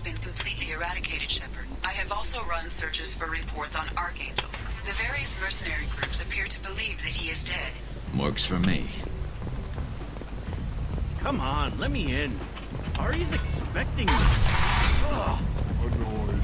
has been completely eradicated, Shepard. I have also run searches for reports on Archangel. The various mercenary groups appear to believe that he is dead. Works for me. Come on, let me in. Ari's expecting me. Ugh. Annoyed.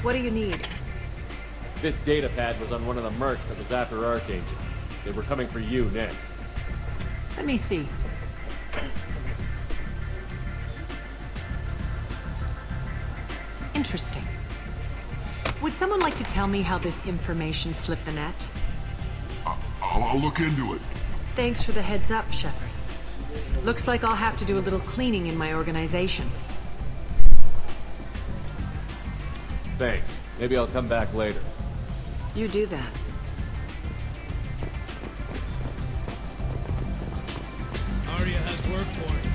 What do you need? This data pad was on one of the mercs that was after Archangel. They were coming for you next. Let me see. Interesting. Would someone like to tell me how this information slipped the net? I'll look into it. Thanks for the heads up, Shepard. Looks like I'll have to do a little cleaning in my organization. Thanks. Maybe I'll come back later. You do that. Arya has work for him.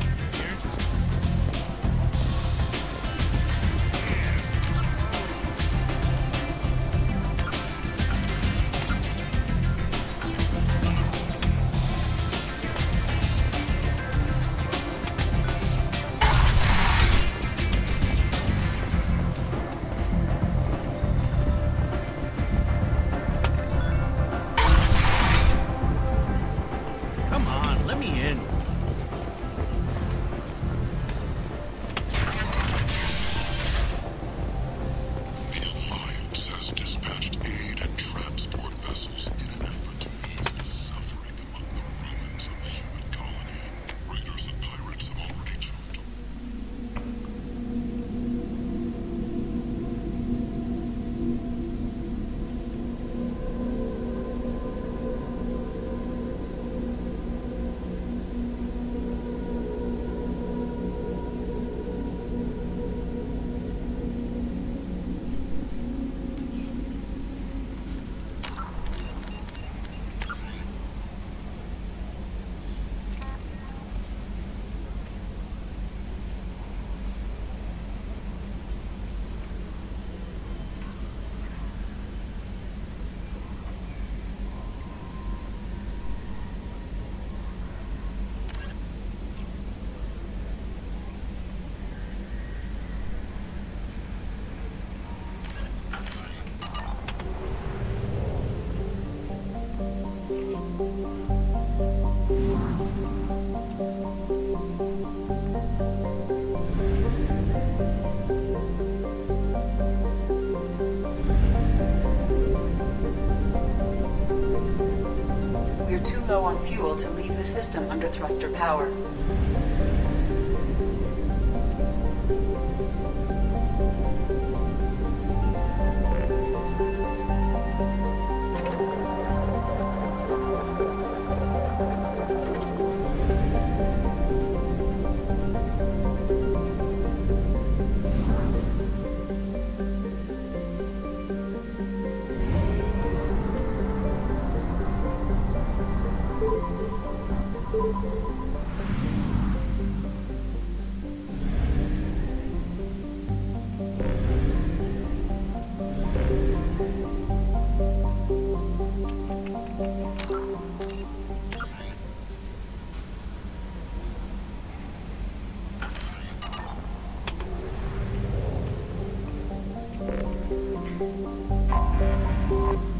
We're too low on fuel to leave the system under thruster power.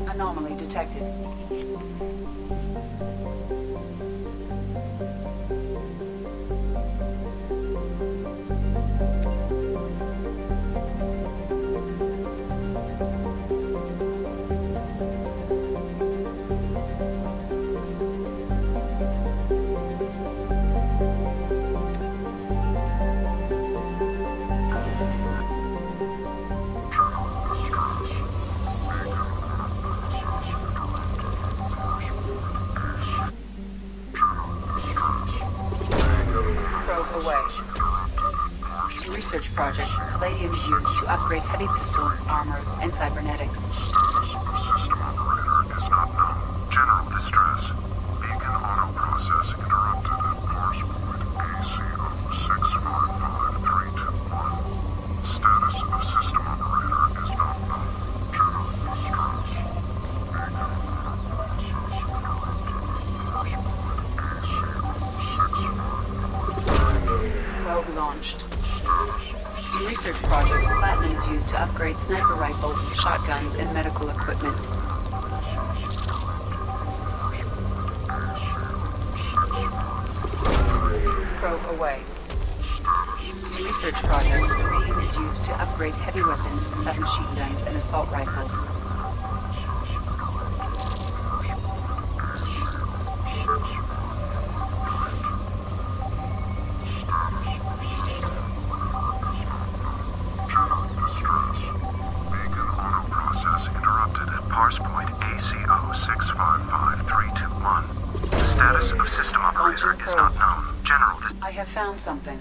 Anomaly detected. Research projects, palladium is used to upgrade heavy pistols, armor, and cybernetics. research projects, platinum is used to upgrade sniper rifles, shotguns, and medical equipment. Probe away. Research projects, uranium is used to upgrade heavy weapons, submachine guns, and assault rifles. I have found something.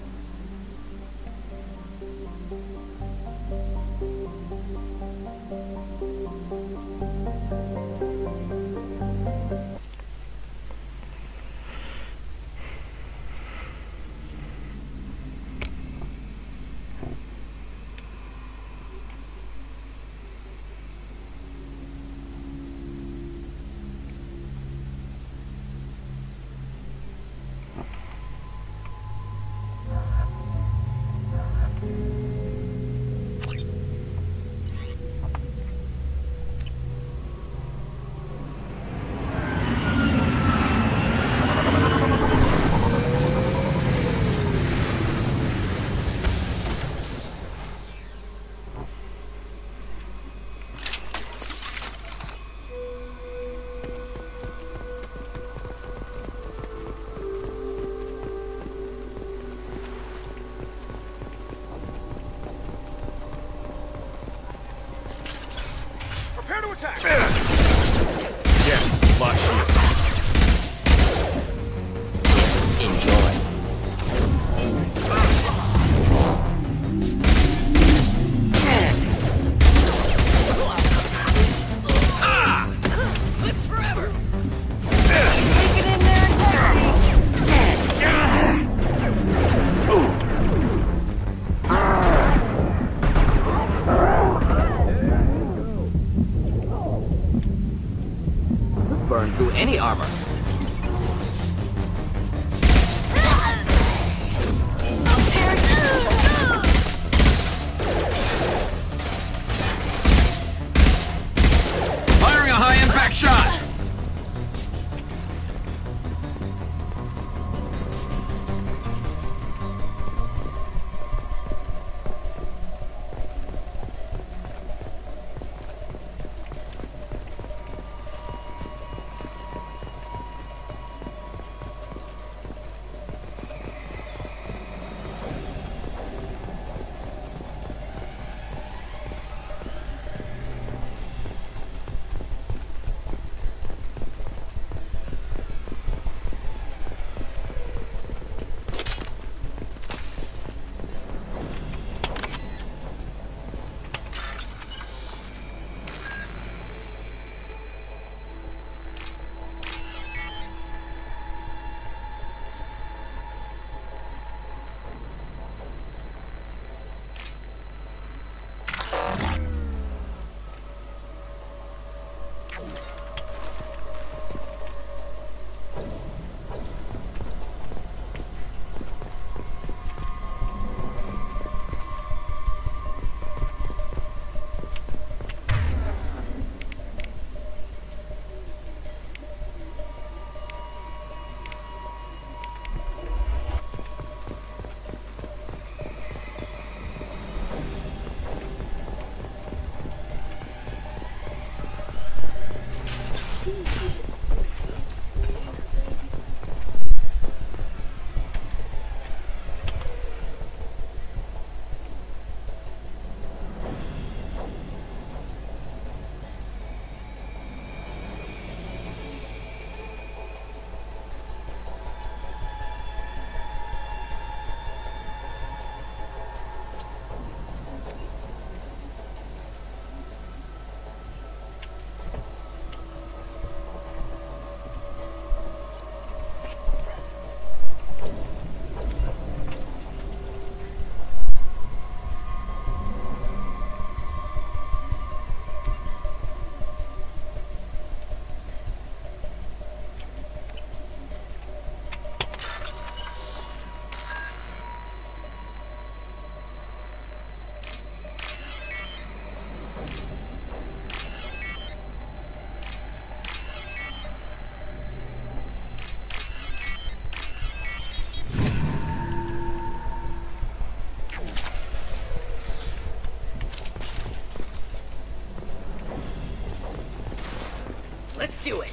Let's do it.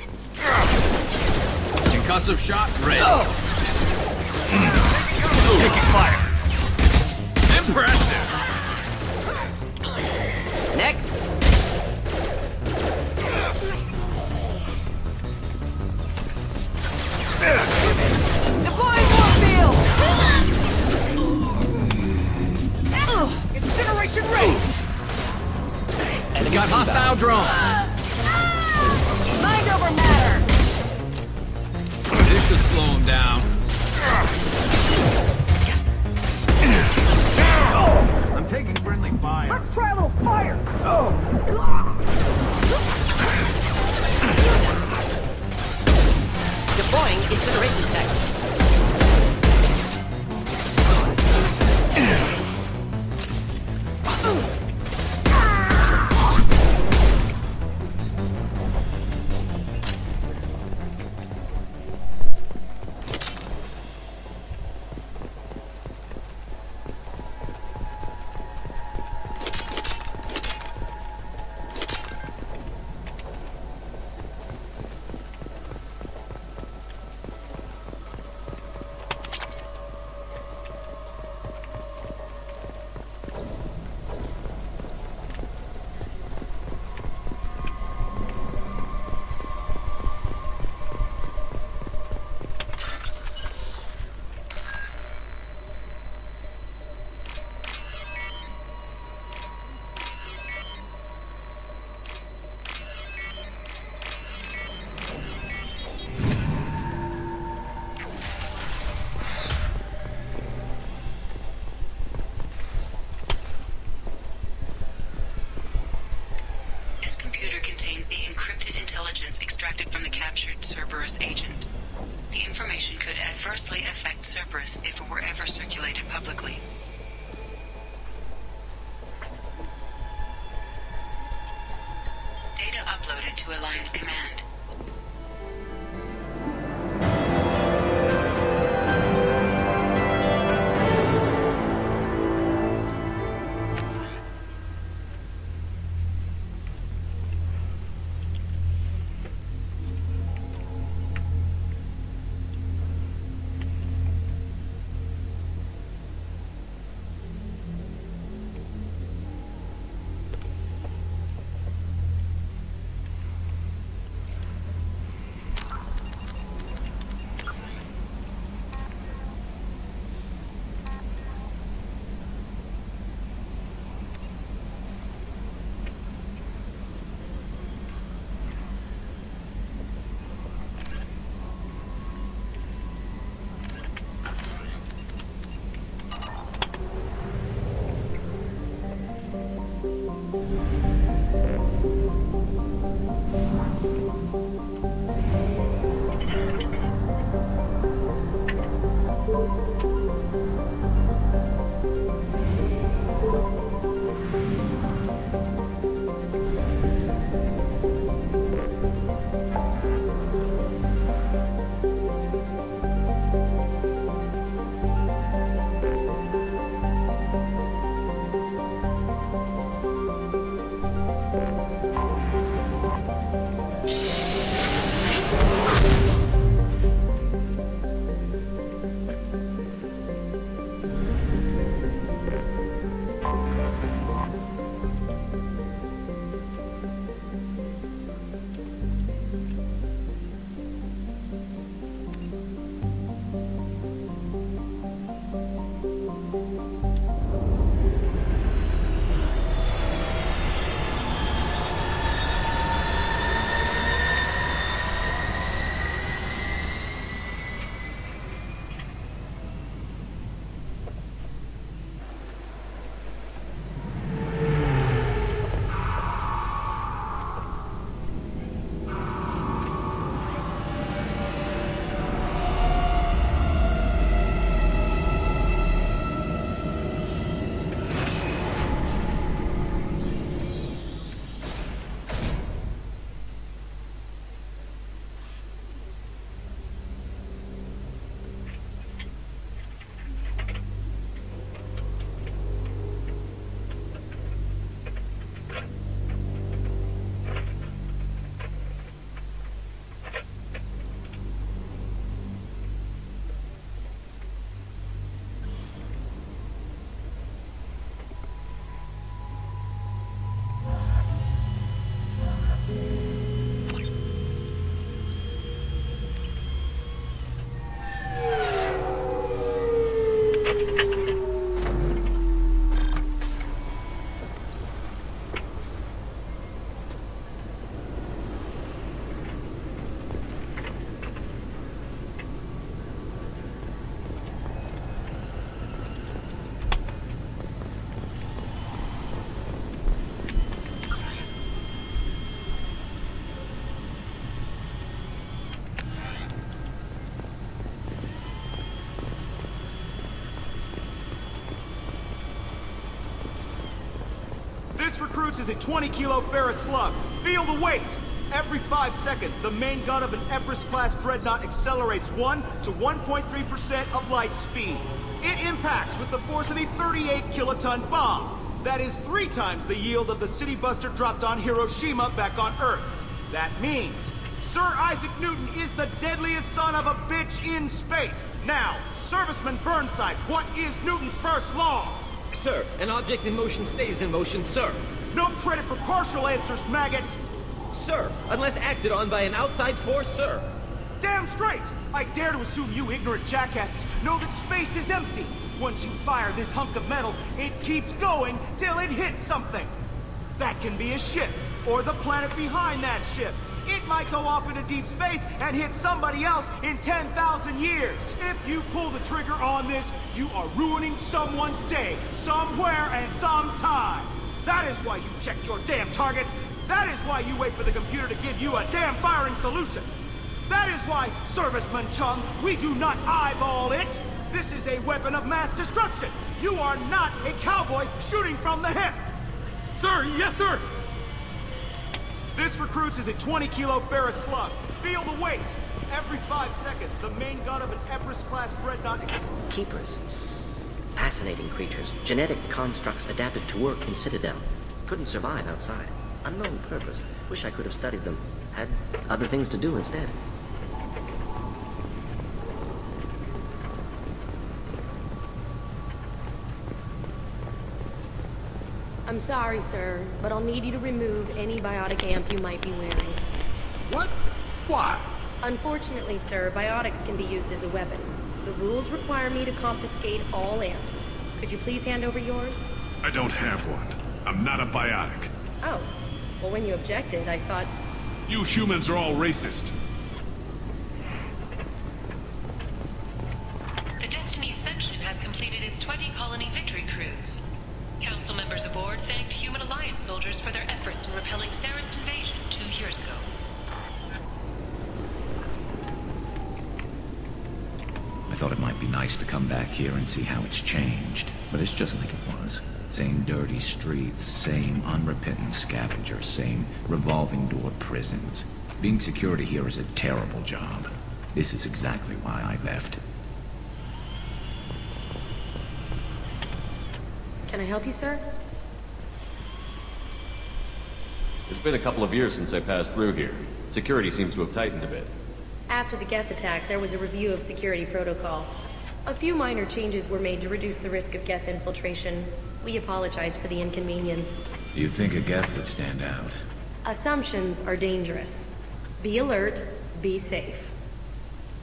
Concussive shot ready. Taking fire. Impressive. Next. Deploying warfield. Incineration rate. Got hostile drone. Mind over matter. This should slow him down. I'm taking friendly fire. Let's try a little fire. Deploying incineration tech. extracted from the captured Cerberus agent. The information could adversely affect Cerberus if it were ever circulated publicly. Data uploaded to Alliance Command. This recruits is a 20-kilo ferrous slug. Feel the weight! Every 5 seconds, the main gun of an Everest-class dreadnought accelerates 1 to 1.3% of light speed. It impacts with the force of a 38-kiloton bomb. That is 3 times the yield of the city buster dropped on Hiroshima back on Earth. That means Sir Isaac Newton is the deadliest son of a bitch in space. Now, Serviceman Burnside, what is Newton's first law? Sir, an object in motion stays in motion, sir. No credit for partial answers, maggot! Sir, unless acted on by an outside force, sir. Damn straight! I dare to assume you ignorant jackasses know that space is empty. Once you fire this hunk of metal, it keeps going till it hits something. That can be a ship, or the planet behind that ship. It might go off into deep space and hit somebody else in 10,000 years. If you pull the trigger on this, you are ruining someone's day, somewhere and sometime. That is why you check your damn targets. That is why you wait for the computer to give you a damn firing solution. That is why, Serviceman Chung, we do not eyeball it. This is a weapon of mass destruction. You are not a cowboy shooting from the hip. Sir, yes, sir! This recruits is a 20-kilo ferrous slug. Feel the weight. Every 5 seconds, the main gun of an Everest-class dreadnought... Keepers. Fascinating creatures. Genetic constructs adapted to work in Citadel. Couldn't survive outside. Unknown purpose. Wish I could have studied them. Had other things to do instead. I'm sorry, sir, but I'll need you to remove any biotic amp you might be wearing. What? Why? Unfortunately, sir, biotics can be used as a weapon. The rules require me to confiscate all amps. Could you please hand over yours? I don't have one. I'm not a biotic. Oh. Well, when you objected, I thought... You humans are all racist. The Destiny Ascension has completed its 20-colony victory cruise. Council members aboard thanked Human Alliance soldiers for their efforts in repelling Saren's invasion 2 years ago. I thought it might be nice to come back here and see how it's changed, but it's just like it was. Same dirty streets, same unrepentant scavengers, same revolving door prisons. Being security here is a terrible job. This is exactly why I left. Can I help you, sir? It's been a couple of years since I passed through here. Security seems to have tightened a bit. After the Geth attack, there was a review of security protocol. A few minor changes were made to reduce the risk of Geth infiltration. We apologize for the inconvenience. You'd think a Geth would stand out. Assumptions are dangerous. Be alert, be safe.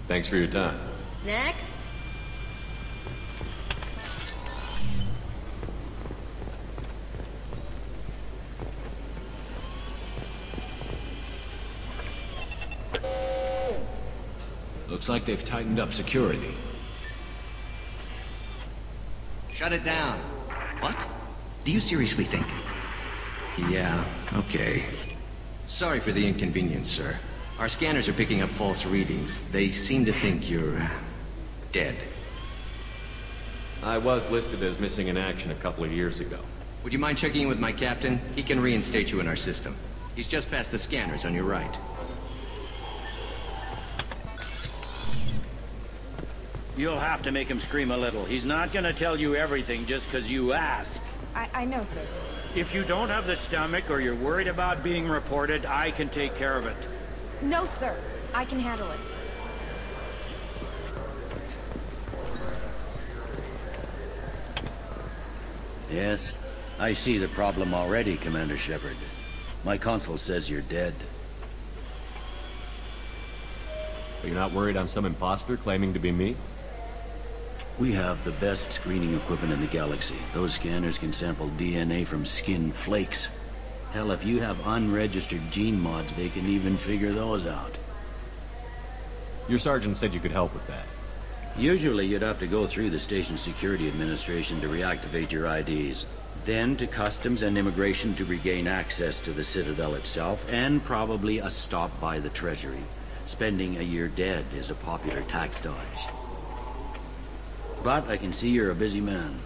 Thanks for your time. Next. Looks like they've tightened up security. Shut it down. What? Do you seriously think? Yeah, okay. Sorry for the inconvenience, sir. Our scanners are picking up false readings. They seem to think you're... dead. I was listed as missing in action a couple of years ago. Would you mind checking in with my captain? He can reinstate you in our system. He's just past the scanners on your right. You'll have to make him scream a little. He's not gonna tell you everything just because you ask. I know, sir. If you don't have the stomach or you're worried about being reported, I can take care of it. No, sir. I can handle it. Yes? I see the problem already, Commander Shepard. My console says you're dead. Are you not worried I'm some imposter claiming to be me? We have the best screening equipment in the galaxy. Those scanners can sample DNA from skin flakes. Hell, if you have unregistered gene mods, they can even figure those out. Your sergeant said you could help with that. Usually you'd have to go through the station security administration to reactivate your IDs. Then to customs and immigration to regain access to the Citadel itself, and probably a stop by the Treasury. Spending a year dead is a popular tax dodge. But I can see you're a busy man.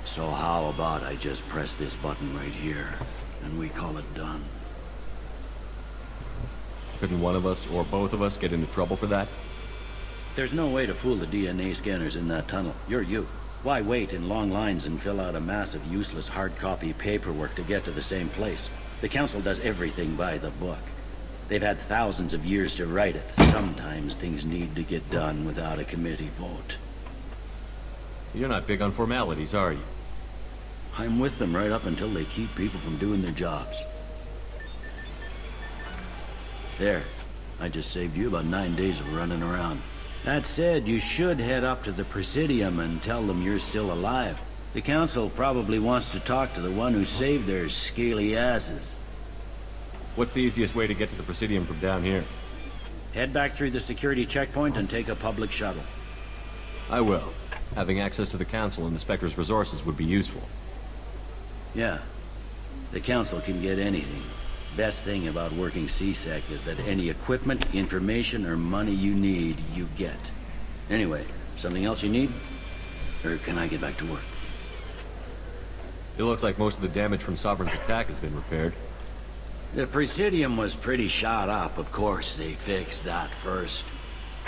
So how about I just press this button right here, and we call it done? Couldn't one of us, or both of us, get into trouble for that? There's no way to fool the DNA scanners in that tunnel. You're you. Why wait in long lines and fill out a massive, useless hard copy paperwork to get to the same place? The Council does everything by the book. They've had thousands of years to write it. Sometimes things need to get done without a committee vote. You're not big on formalities, are you? I'm with them right up until they keep people from doing their jobs. There. I just saved you about 9 days of running around. That said, you should head up to the Presidium and tell them you're still alive. The Council probably wants to talk to the one who saved their scaly asses. What's the easiest way to get to the Presidium from down here? Head back through the security checkpoint and take a public shuttle. I will. Having access to the Council and the Spectre's resources would be useful. Yeah. The Council can get anything. Best thing about working CSEC is that any equipment, information, or money you need, you get. Anyway, something else you need? Or can I get back to work? It looks like most of the damage from Sovereign's attack has been repaired. The Presidium was pretty shot up. Of course, they fixed that first.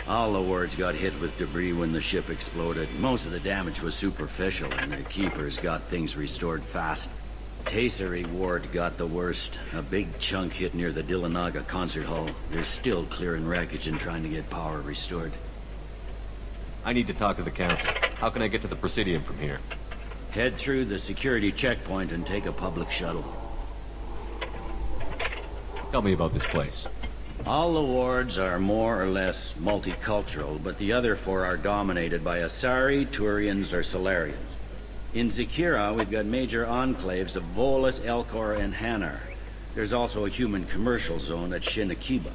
All the wards got hit with debris when the ship exploded. Most of the damage was superficial, and the Keepers got things restored fast. Tasery Ward got the worst. A big chunk hit near the Dillanaga concert hall. They're still clearing wreckage and trying to get power restored. I need to talk to the Council. How can I get to the Presidium from here? Head through the security checkpoint and take a public shuttle. Tell me about this place. All the wards are more or less multicultural, but the other four are dominated by Asari, Turians, or Solarians. In Zakira, we've got major enclaves of Volus, Elcor, and Hanar. There's also a human commercial zone at Shinakiba.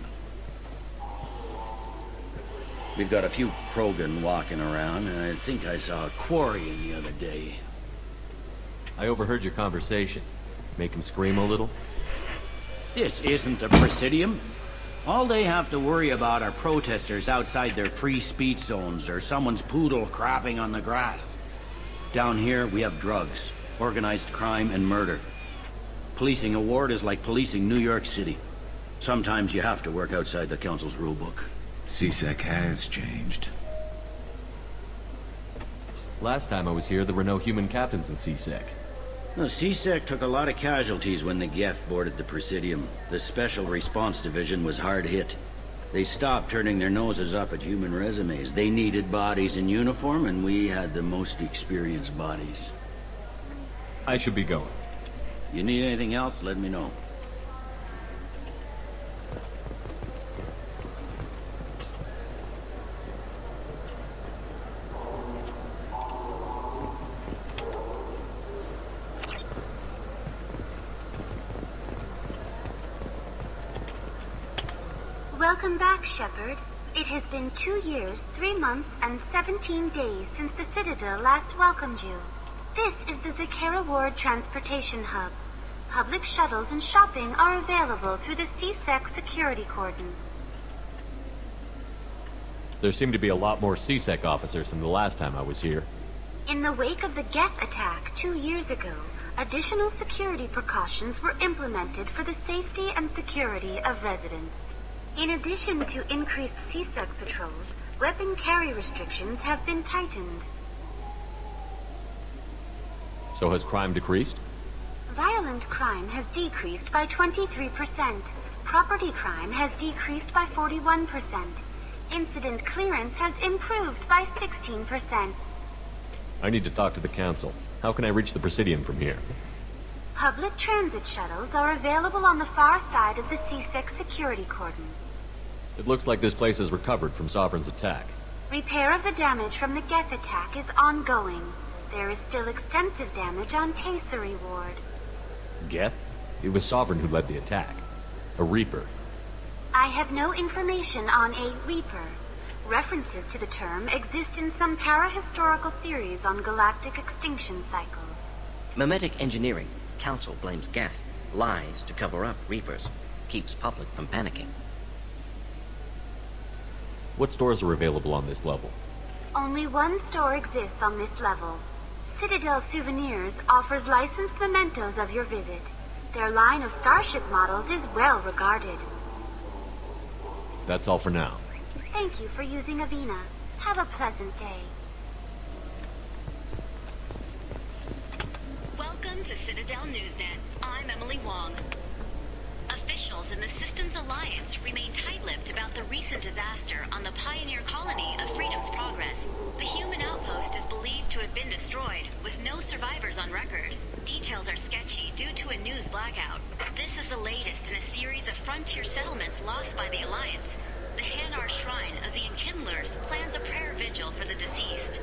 We've got a few Krogan walking around, and I think I saw a Quarian the other day. I overheard your conversation. Make him scream a little? This isn't a Presidium. All they have to worry about are protesters outside their free speech zones or someone's poodle crapping on the grass. Down here, we have drugs, organized crime, and murder. Policing a ward is like policing New York City. Sometimes you have to work outside the Council's rulebook. CSEC has changed. Last time I was here, there were no human captains in CSEC. The CSEC took a lot of casualties when the Geth boarded the Presidium. The Special Response Division was hard hit. They stopped turning their noses up at human resumes. They needed bodies in uniform, and we had the most experienced bodies. I should be going. You need anything else, let me know. Welcome back, Shepard. It has been 2 years, 3 months, and 17 days since the Citadel last welcomed you. This is the Zakera Ward Transportation Hub. Public shuttles and shopping are available through the CSEC security cordon. There seem to be a lot more CSEC officers than the last time I was here. In the wake of the Geth attack 2 years ago, additional security precautions were implemented for the safety and security of residents. In addition to increased CSEC patrols, weapon carry restrictions have been tightened. So has crime decreased? Violent crime has decreased by 23%. Property crime has decreased by 41%. Incident clearance has improved by 16%. I need to talk to the Council. How can I reach the Presidium from here? Public transit shuttles are available on the far side of the CSEC security cordon. It looks like this place has recovered from Sovereign's attack. Repair of the damage from the Geth attack is ongoing. There is still extensive damage on Tasery Ward. Geth? It was Sovereign who led the attack. A Reaper. I have no information on a Reaper. References to the term exist in some parahistorical theories on galactic extinction cycles. Memetic engineering. Council blames Geth. Lies to cover up Reapers. Keeps public from panicking. What stores are available on this level? Only one store exists on this level. Citadel Souvenirs offers licensed mementos of your visit. Their line of starship models is well regarded. That's all for now. Thank you for using Avina. Have a pleasant day. Welcome to Citadel Newsnet. I'm Emily Wong. Officials in the Systems Alliance remain tight-lipped about the recent disaster on the pioneer colony of Freedom's Progress. The human outpost is believed to have been destroyed, with no survivors on record. Details are sketchy due to a news blackout. This is the latest in a series of frontier settlements lost by the Alliance. The Hanar Shrine of the Enkindlers plans a prayer vigil for the deceased.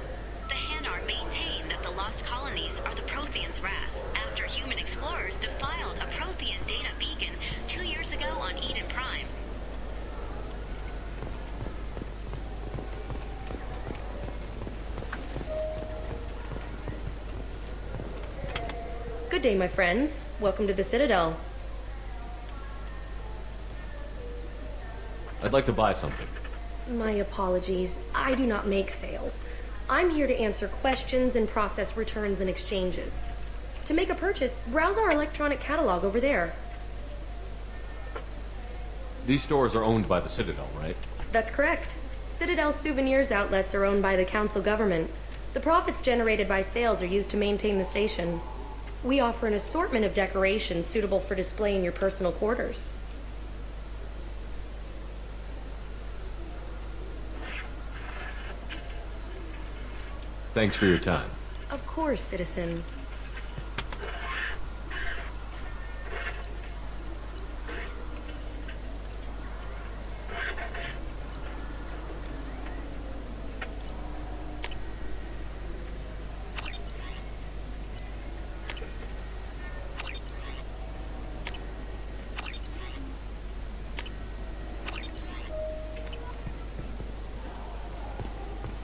The Hanar maintain that the lost colonies are the Protheans' wrath, after human explorers defiled a Prothean data beacon 2 years ago on Eden Prime. Good day, my friends. Welcome to the Citadel. I'd like to buy something. My apologies. I do not make sales. I'm here to answer questions and process returns and exchanges. To make a purchase, browse our electronic catalog over there. These stores are owned by the Citadel, right? That's correct. Citadel Souvenirs outlets are owned by the Council government. The profits generated by sales are used to maintain the station. We offer an assortment of decorations suitable for display in your personal quarters. Thanks for your time. Of course, citizen.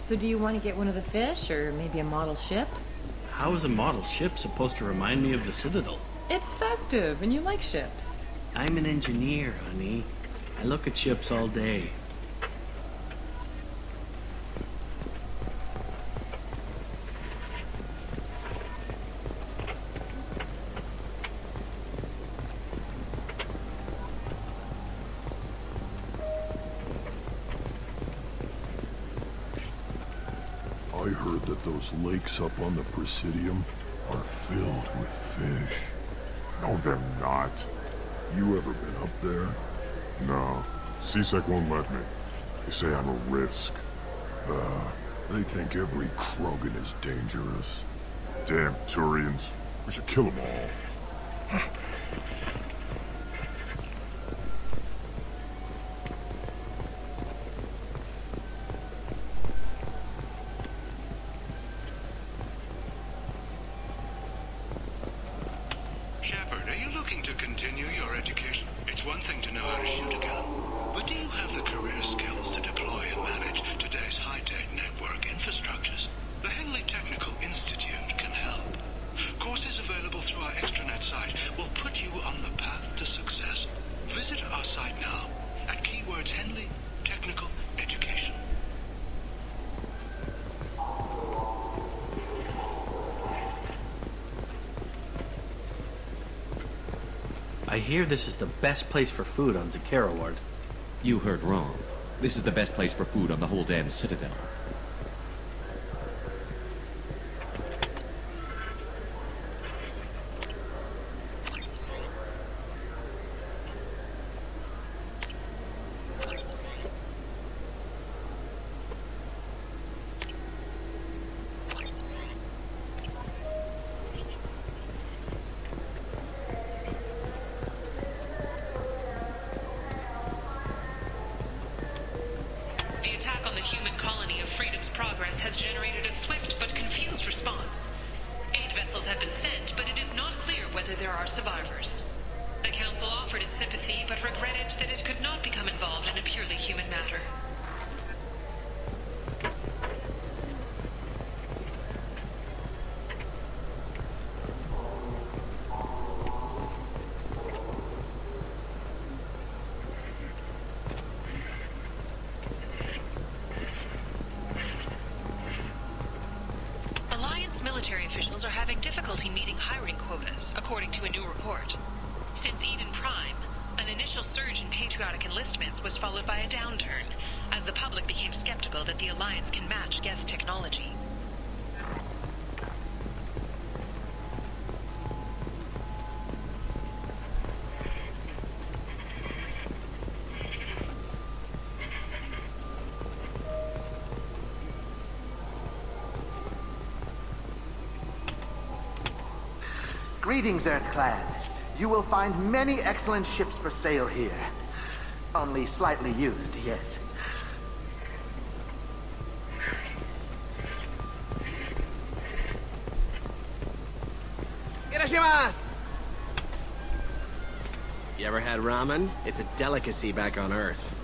So do you want to get one of the fish, or maybe a model ship? How is a model ship supposed to remind me of the Citadel? It's festive, and you like ships. I'm an engineer, honey. I look at ships all day. I heard that those lakes up on the Presidium are filled with fish. No, they're not. You ever been up there? No. CSEC won't let me. They say I'm a risk. They think every Krogan is dangerous. Damn Turians. We should kill them all. Shepard, are you looking to continue your education? It's one thing to know how to shoot a gun, but do you have the career skills to deploy and manage today's high-tech network infrastructures? The Henley Technical Institute can help. Courses available through our extranet site will put you on the path to success. Visit our site now at keywords Henley Technical Education. I hear this is the best place for food on Zakera Ward. You heard wrong. This is the best place for food on the whole damn Citadel. The attack on the human colony of Freedom's Progress has generated a swift but confused response. Aid vessels have been sent, but it is not clear whether there are survivors. The Council offered its sympathy, but regretted that it could not become involved in a purely human matter. Military officials hiring quotas, according to a new report. Since Eden Prime, an initial surge in patriotic enlistments was followed by a downturn, as the public became skeptical that the Alliance can match Geth technology. Greetings, Earthclad. You will find many excellent ships for sale here. Only slightly used, yes. You ever had ramen? It's a delicacy back on Earth.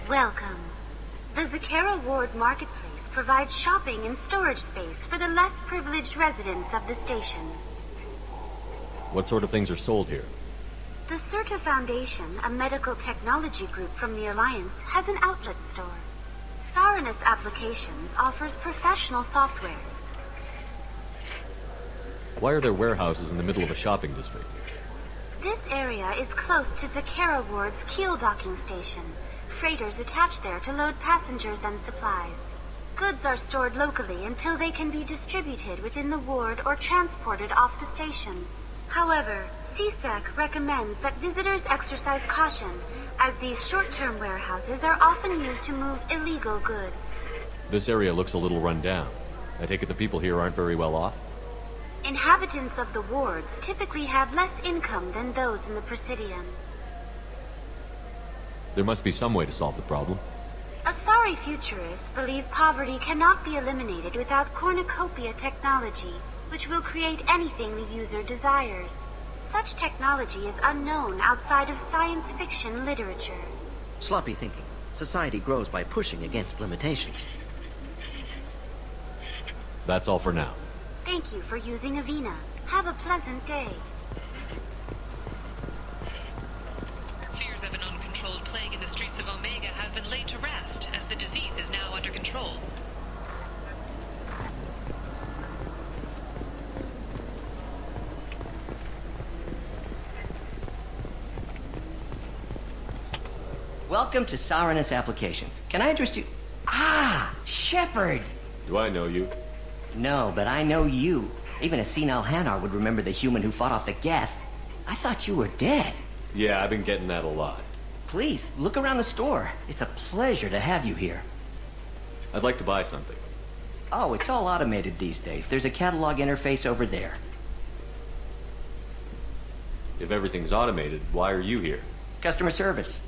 Welcome. The Zakera Ward Marketplace provides shopping and storage space for the less privileged residents of the station. What sort of things are sold here? The Certa Foundation, a medical technology group from the Alliance, has an outlet store. Saranus Applications offers professional software. Why are there warehouses in the middle of a shopping district? This area is close to Zakera Ward's Keel docking station. Freighters attach there to load passengers and supplies. Goods are stored locally until they can be distributed within the ward or transported off the station. However, CSEC recommends that visitors exercise caution, as these short-term warehouses are often used to move illegal goods. This area looks a little run down. I take it the people here aren't very well off? Inhabitants of the wards typically have less income than those in the Presidium. There must be some way to solve the problem. Asari futurists believe poverty cannot be eliminated without cornucopia technology, which will create anything the user desires. Such technology is unknown outside of science fiction literature. Sloppy thinking. Society grows by pushing against limitations. That's all for now. Thank you for using Avina. Have a pleasant day. Fears of an uncontrolled plague in the streets of Omega have been laid to rest, as the disease is now under control. Welcome to Saranus Applications. Can I interest you? Ah, Shepard! Do I know you? No, but I know you. Even a senile Hanar would remember the human who fought off the Geth. I thought you were dead. Yeah, I've been getting that a lot. Please, look around the store. It's a pleasure to have you here. I'd like to buy something. Oh, it's all automated these days. There's a catalog interface over there. If everything's automated, why are you here? Customer service.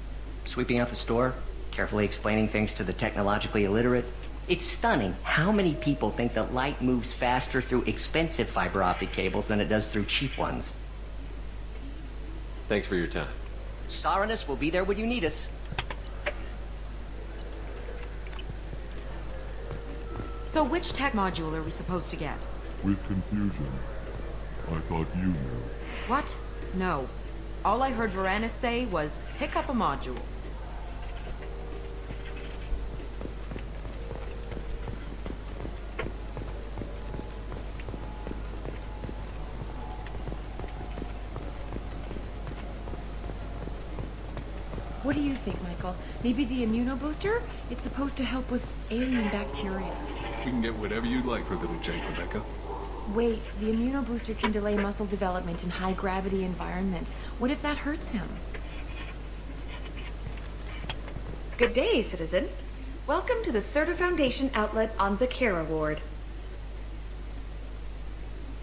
Sweeping out the store, carefully explaining things to the technologically illiterate. It's stunning how many people think that light moves faster through expensive fiber optic cables than it does through cheap ones. Thanks for your time. Saranus will be there when you need us. So which tech module are we supposed to get? With confusion. I thought you knew. What? No. All I heard Varanus say was, pick up a module. What do you think, Michael? Maybe the immunobooster? It's supposed to help with alien bacteria. We can get whatever you'd like for little Jake, Rebecca. Wait, the immunobooster can delay muscle development in high-gravity environments. What if that hurts him? Good day, citizen. Welcome to the Certa Foundation outlet on Zakera Ward.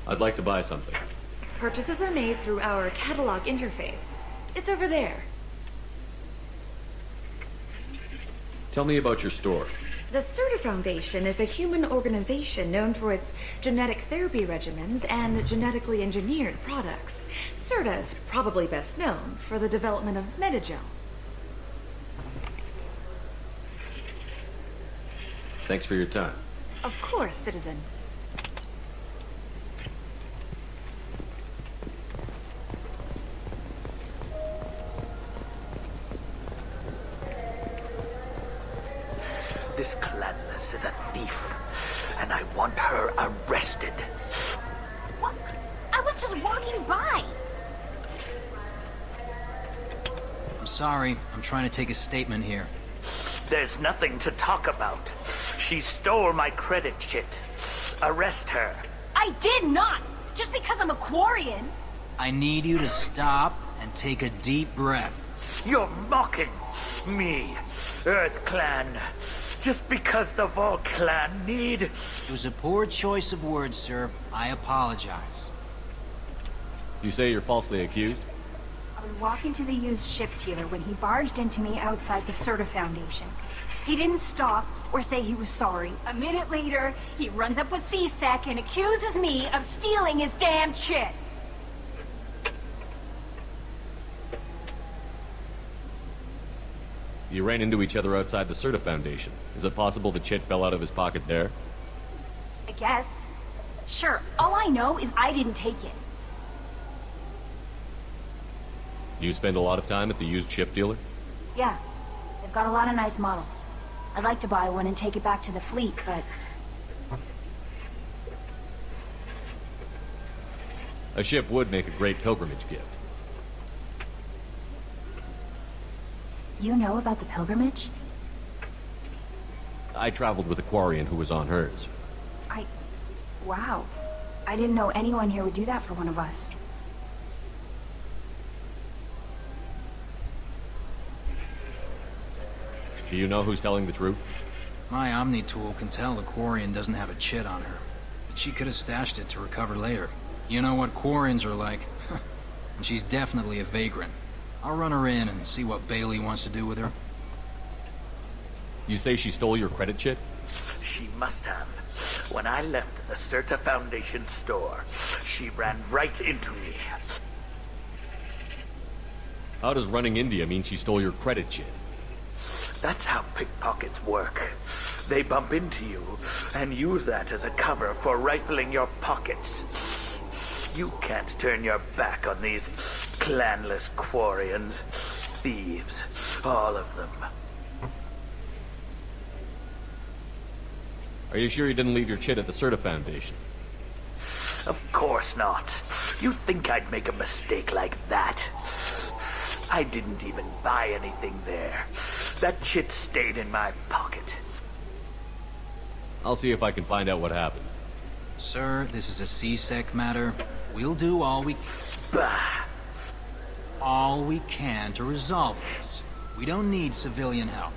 I'd like to buy something. Purchases are made through our catalog interface. It's over there. Tell me about your store. The Certa Foundation is a human organization known for its genetic therapy regimens and genetically engineered products. Certa is probably best known for the development of Metagel. Thanks for your time. Of course, citizen. This Clanless is a thief, and I want her arrested. What? I was just walking by. I'm sorry. I'm trying to take a statement here. There's nothing to talk about. She stole my credit chit. Arrest her. I did not! Just because I'm a Quarian. I need you to stop and take a deep breath. You're mocking me, Earth Clan. Just because the Vol Clan need... It was a poor choice of words, sir. I apologize. You say you're falsely accused? I was walking to the used ship dealer when he barged into me outside the Certa Foundation. He didn't stop or say he was sorry. A minute later, he runs up with C-Sec and accuses me of stealing his damn chit. You ran into each other outside the Certa Foundation. Is it possible the chit fell out of his pocket there? I guess. Sure, all I know is I didn't take it. You spend a lot of time at the used ship dealer? Yeah, they've got a lot of nice models. I'd like to buy one and take it back to the fleet, but... A ship would make a great pilgrimage gift. You know about the pilgrimage? I traveled with a Quarian who was on hers. Wow. I didn't know anyone here would do that for one of us. Do you know who's telling the truth? My Omni tool can tell the Quarian doesn't have a chit on her, but she could have stashed it to recover later. You know what Quarians are like, and she's definitely a vagrant. I'll run her in and see what Bailey wants to do with her. You say she stole your credit chit? She must have. When I left the Certa Foundation store, she ran right into me. How does running India mean she stole your credit chit? That's how pickpockets work. They bump into you and use that as a cover for rifling your pockets. You can't turn your back on these clanless Quarians. Thieves, all of them. Are you sure you didn't leave your chit at the Certa Foundation? Of course not. You think I'd make a mistake like that? I didn't even buy anything there. That chit stayed in my pocket. I'll see if I can find out what happened. Sir, this is a C-Sec matter. We'll do all we can to resolve this. We don't need civilian help.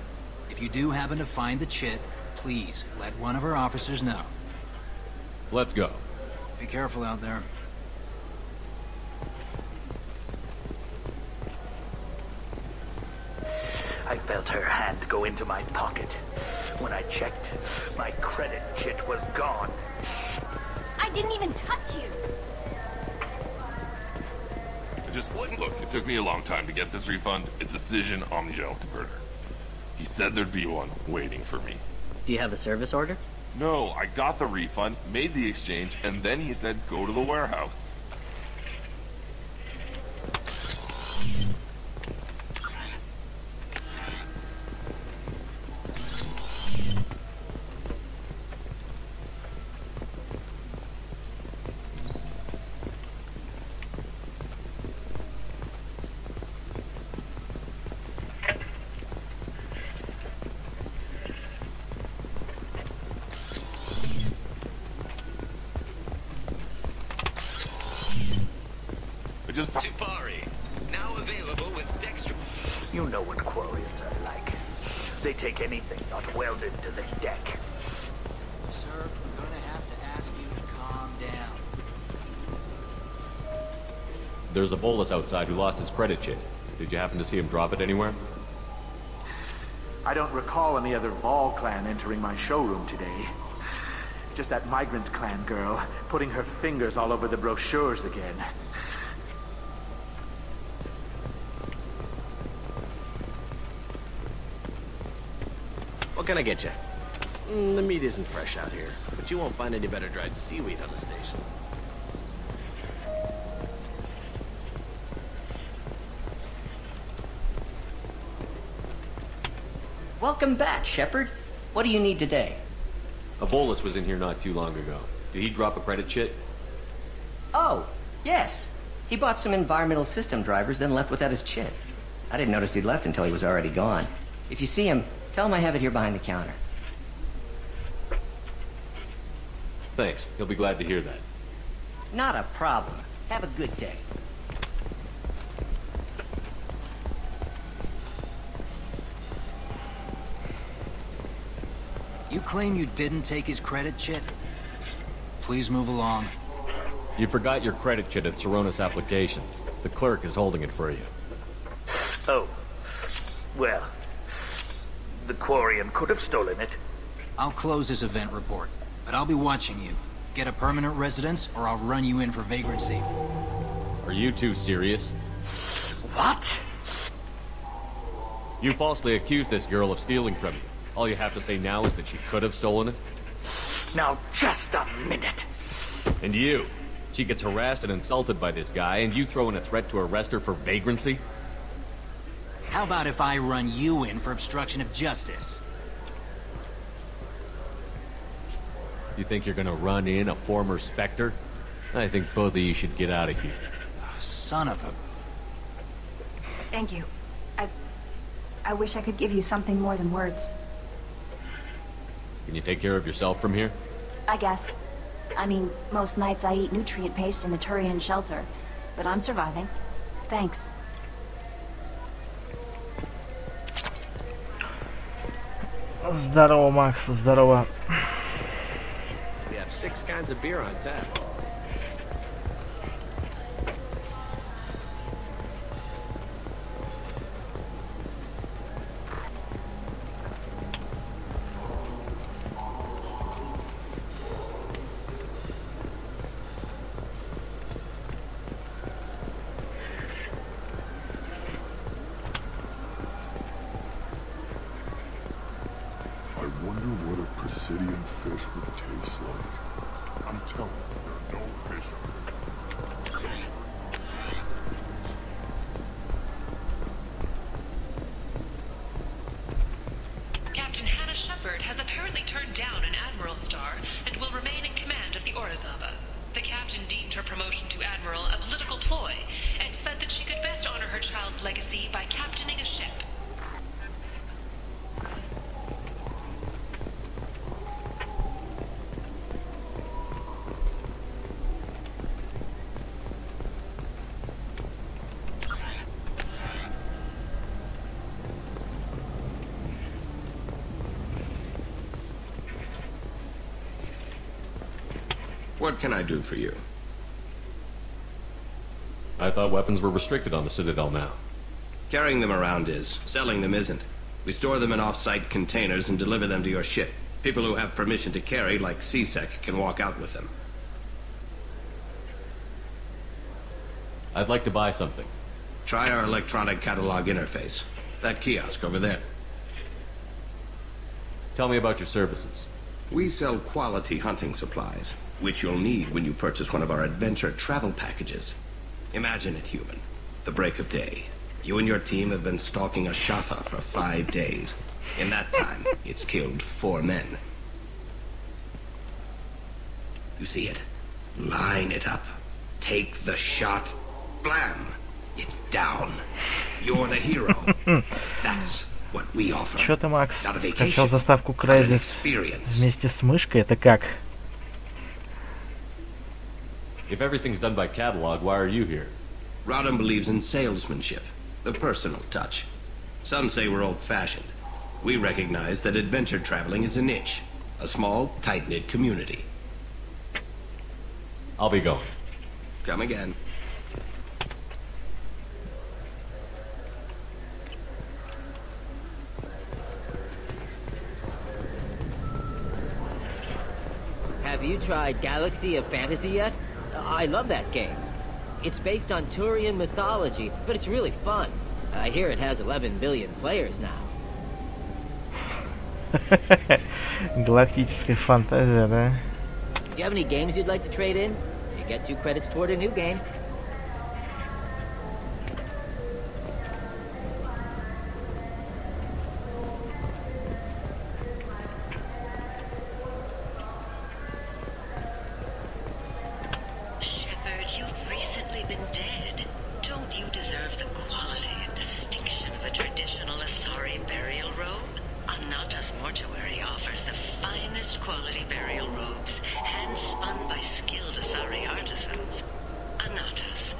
If you do happen to find the chit, please let one of our officers know. Let's go. Be careful out there. I felt her hand go into my pocket. When I checked, my credit chit was gone. I didn't even touch you. Look, it took me a long time to get this refund. It's a Cision Omnigel converter. He said there'd be one waiting for me. Do you have the service order? No, I got the refund, made the exchange, and then he said go to the warehouse. You know what Quarians are like. They take anything not welded to the deck. Sir, I'm gonna have to ask you to calm down. There's a bolus outside who lost his credit chit. Did you happen to see him drop it anywhere? I don't recall any other Vol clan entering my showroom today. Just that migrant clan girl putting her fingers all over the brochures again. What can I get you? The meat isn't fresh out here, but you won't find any better dried seaweed on the station. Welcome back, Shepard. What do you need today? A bolus was in here not too long ago. Did he drop a credit chit? Oh, yes. He bought some environmental system drivers, then left without his chit. I didn't notice he'd left until he was already gone. If you see him, tell him I have it here behind the counter. Thanks. He'll be glad to hear that. Not a problem. Have a good day. You claim you didn't take his credit chit? Please move along. You forgot your credit chit at Saronis Applications. The clerk is holding it for you. Oh. Well, the Quarian could have stolen it. I'll close this event report, but I'll be watching you. Get a permanent residence, or I'll run you in for vagrancy. Are you two serious? What? You falsely accused this girl of stealing from you. All you have to say now is that she could have stolen it? Now, just a minute. And you? She gets harassed and insulted by this guy, and you throw in a threat to arrest her for vagrancy? How about if I run you in for obstruction of justice? You think you're gonna run in a former Spectre? I think both of you should get out of here. Son of a... Thank you. I wish I could give you something more than words. Can you take care of yourself from here? I guess. I mean, most nights I eat nutrient paste in the Turian shelter, but I'm surviving. Thanks. Здорово, Макс, здорово. We have 6 kinds of beer on tap. What can I do for you? I thought weapons were restricted on the Citadel now. Carrying them around is. Selling them isn't. We store them in off-site containers and deliver them to your ship. People who have permission to carry, like CSEC, can walk out with them. I'd like to buy something. Try our electronic catalog interface. That kiosk over there. Tell me about your services. We sell quality hunting supplies, which you'll need when you purchase one of our adventure travel packages. Imagine it, human. The break of day. You and your team have been stalking a Shafa for 5 days. In that time, it's killed 4 men. You see it? Line it up. Take the shot. Blam! It's down. You're the hero. That's what we offer. Чё ты, Макс, скачал заставку Crysis вместе с мышкой? Это как? If everything's done by catalog, why are you here? Rodham believes in salesmanship, the personal touch. Some say we're old-fashioned. We recognize that adventure traveling is a niche. A small, tight-knit community. I'll be going. Come again. Have you tried Galaxy of Fantasy yet? I love that game. It's based on Turian mythology, but it's really fun. I hear it has 11 billion players now. Галактическая фантазия, да? Do you have any games you'd like to trade in? You get 2 credits toward a new game. Shepard, you've recently been dead. Don't you deserve the quality and distinction of a traditional Asari burial robe? Anata's mortuary offers the finest quality burial robes, hand-spun by skilled Asari artisans. Anata's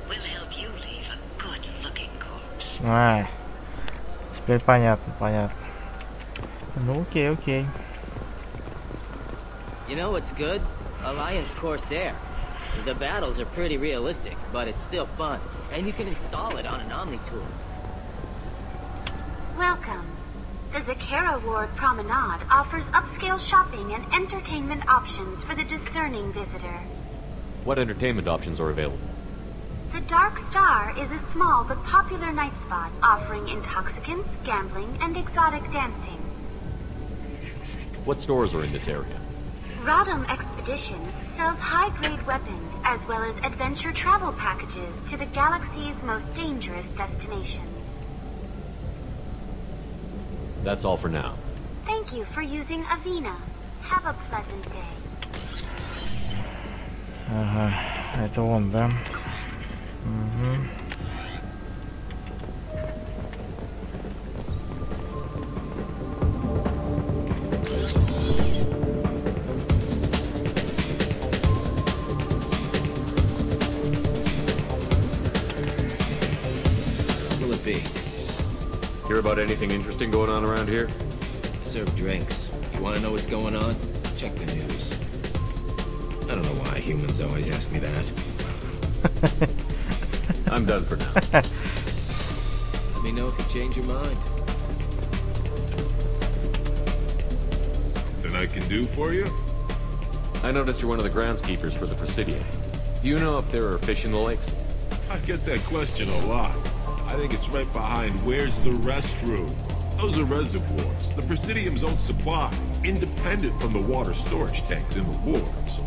will help you leave a good-looking corpse. Теперь понятно, понятно. Ну, окей. You know what's good? Alliance Corsair. The battles are pretty realistic, but it's still fun, and you can install it on an Omni tool. Welcome. The Zakera Ward Promenade offers upscale shopping and entertainment options for the discerning visitor. What entertainment options are available? The Dark Star is a small but popular night spot offering intoxicants, gambling, and exotic dancing. What stores are in this area? Rodham Expeditions sells high-grade weapons as well as adventure travel packages to the galaxy's most dangerous destinations. That's all for now. Thank you for using Avina. Have a pleasant day. Ага, это он, да? Угу. Will it be? Hear about anything interesting going on around here? I serve drinks. If you want to know what's going on, check the news. I don't know why humans always ask me that. I'm done for now. Let me know if you change your mind. Something I can do for you? I noticed you're one of the groundskeepers for the Presidium. Do you know if there are fish in the lakes? I get that question a lot. I think it's right behind where's the restroom. Those are reservoirs, the Presidium's own supply, independent from the water storage tanks in the wards.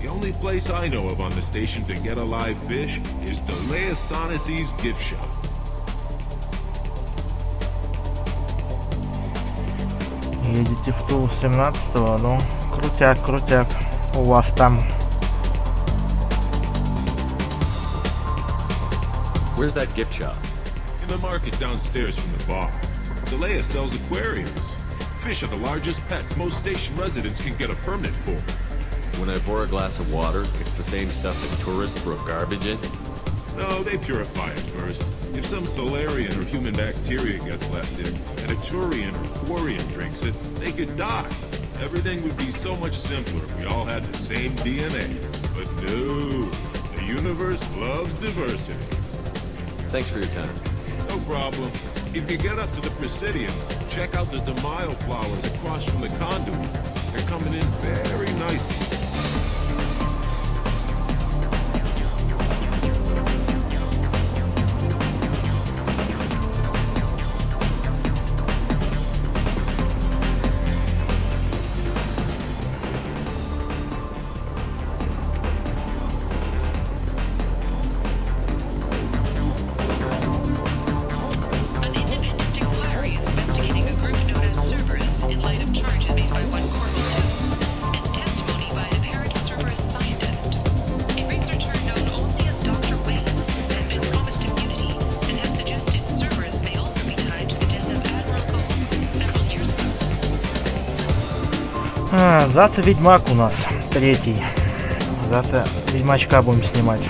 The only place I know of on the station to get a live fish is the Leosanisi's gift shop. Едете в Тул 17-го, ну, крутяк, у вас там. Where's that gift shop? In the market downstairs from the bar. Delea sells aquariums. Fish are the largest pets most station residents can get a permit for. When I pour a glass of water, it's the same stuff that tourists throw garbage in? No, they purify it first. If some Solarian or human bacteria gets left in, and a Turian or Quarian drinks it, they could die. Everything would be so much simpler if we all had the same DNA. But no, the universe loves diversity. Thanks for your time. No problem. If you get up to the Presidium, check out the Demaio flowers across from the conduit. They're coming in very nicely. Зато Ведьмак у нас третий. Зато Ведьмачка будем снимать.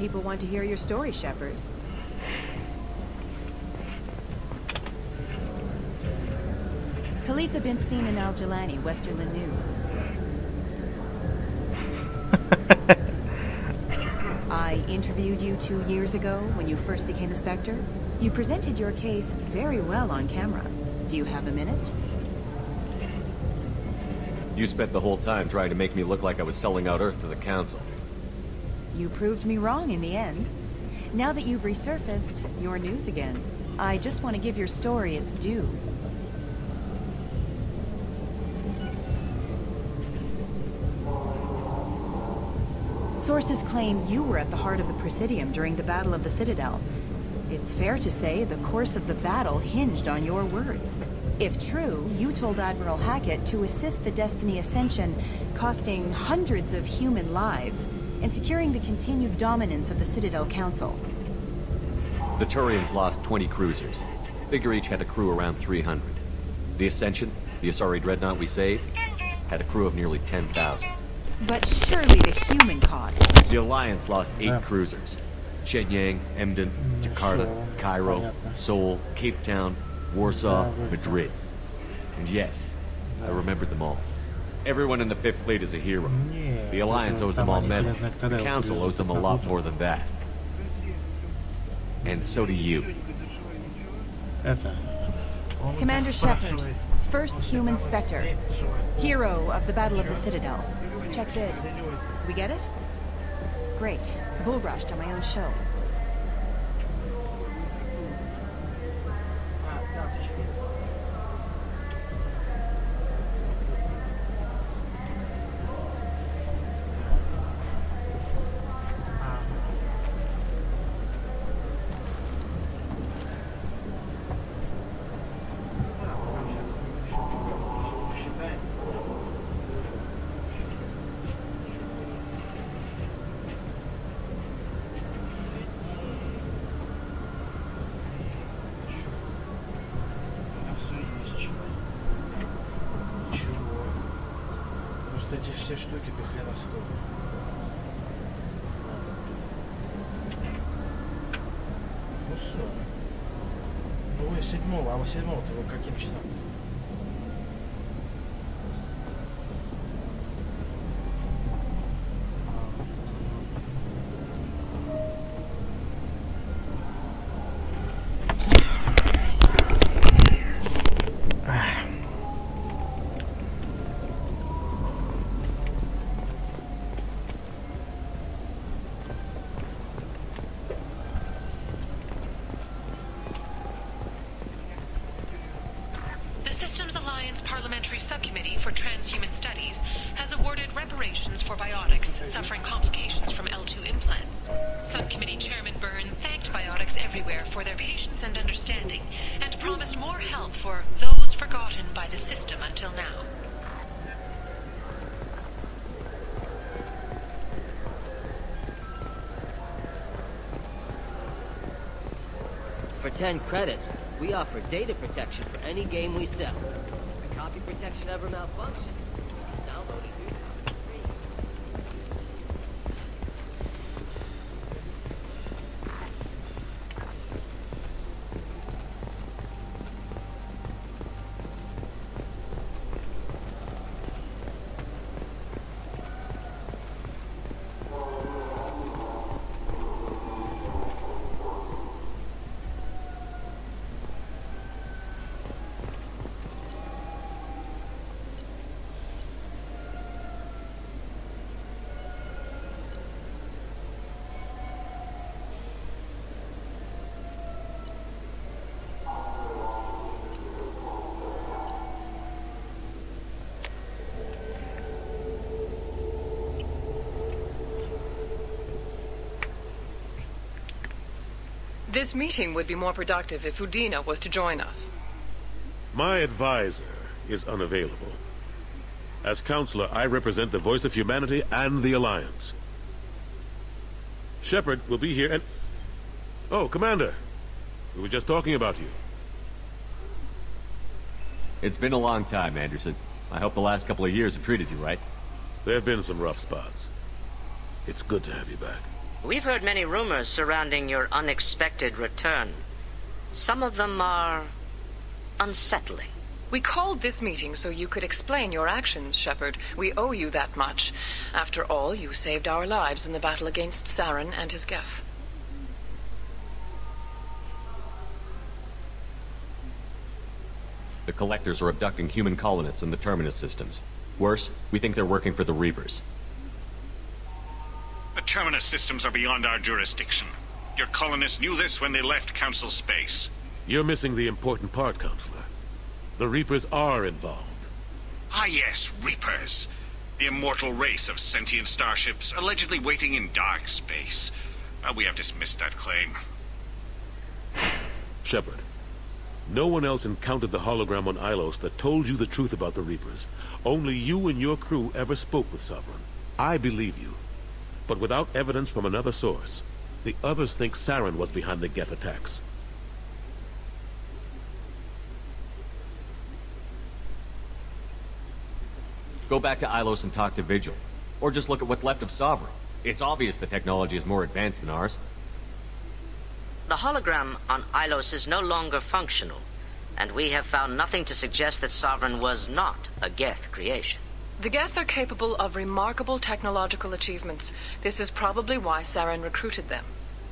People want to hear your story, Shepard. Khaleesa been seen in Al Jalani, Westerland News. I interviewed you 2 years ago when you first became a Spectre. You presented your case very well on camera. Do you have a minute? You spent the whole time trying to make me look like I was selling out Earth to the Council. You proved me wrong in the end. Now that you've resurfaced, you're news again. I just want to give your story its due. Sources claim you were at the heart of the Presidium during the Battle of the Citadel. It's fair to say the course of the battle hinged on your words. If true, you told Admiral Hackett to assist the Destiny Ascension, costing hundreds of human lives, and securing the continued dominance of the Citadel Council. The Turians lost 20 cruisers. Figure each had a crew around 300. The Ascension, the Asari dreadnought we saved, had a crew of nearly 10,000. But surely the human cost. The Alliance lost 8 cruisers. Shenyang, Emden, Jakarta, Cairo, Seoul, Cape Town, Warsaw, Madrid. And yes, I remembered them all. Everyone in the 5th Fleet is a hero. The Alliance owes them all medals. The Council owes them a lot more than that. And so do you. Commander Shepard, first human Spectre. Hero of the Battle of the Citadel. Check bid. We get it? Great. Bull rushed on my own show. Эти все штуки до хрена стоят. Ну все. Ну вы 7-го, а вы 7-го-то вы каким часам? Subcommittee for Transhuman Studies has awarded reparations for biotics suffering complications from L2 implants. Subcommittee Chairman Burns thanked biotics everywhere for their patience and understanding, and promised more help for those forgotten by the system until now. For 10 credits, we offer data protection for any game we sell. If the copy protection ever malfunctions, it's downloaded here. This meeting would be more productive if Udina was to join us. My advisor is unavailable. As counselor, I represent the voice of humanity and the Alliance. Shepard will be here and... Oh, Commander. We were just talking about you. It's been a long time, Anderson. I hope the last couple of years have treated you right. There have been some rough spots. It's good to have you back. We've heard many rumors surrounding your unexpected return. Some of them are unsettling. We called this meeting so you could explain your actions, Shepard. We owe you that much. After all, you saved our lives in the battle against Saren and his Geth. The Collectors are abducting human colonists in the Terminus systems. Worse, we think they're working for the Reapers. The Terminus systems are beyond our jurisdiction. Your colonists knew this when they left Council space. You're missing the important part, Counselor. The Reapers are involved. Ah yes, Reapers. The immortal race of sentient starships allegedly waiting in dark space. We have dismissed that claim. Shepard, no one else encountered the hologram on Ilos that told you the truth about the Reapers. Only you and your crew ever spoke with Sovereign. I believe you. But without evidence from another source, the others think Saren was behind the Geth attacks. Go back to Ilos and talk to Vigil. Or just look at what's left of Sovereign. It's obvious the technology is more advanced than ours. The hologram on Ilos is no longer functional, and we have found nothing to suggest that Sovereign was not a Geth creation. The Geth are capable of remarkable technological achievements. This is probably why Saren recruited them.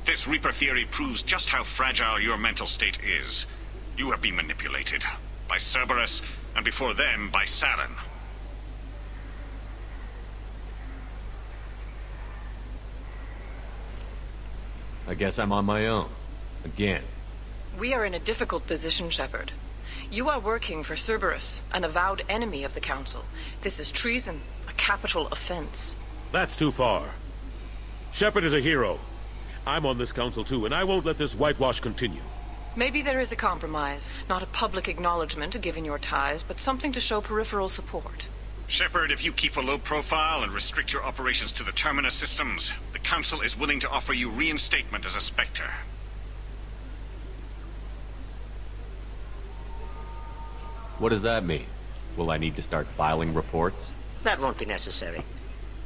This Reaper theory proves just how fragile your mental state is. You have been manipulated. By Cerberus, and before them, by Saren. I guess I'm on my own. Again. We are in a difficult position, Shepard. You are working for Cerberus, an avowed enemy of the Council. This is treason, a capital offense. That's too far. Shepard is a hero. I'm on this council too, and I won't let this whitewash continue. Maybe there is a compromise. Not a public acknowledgement given your ties, but something to show peripheral support. Shepard, if you keep a low profile and restrict your operations to the Terminus systems, the Council is willing to offer you reinstatement as a Spectre. What does that mean? Will I need to start filing reports? That won't be necessary.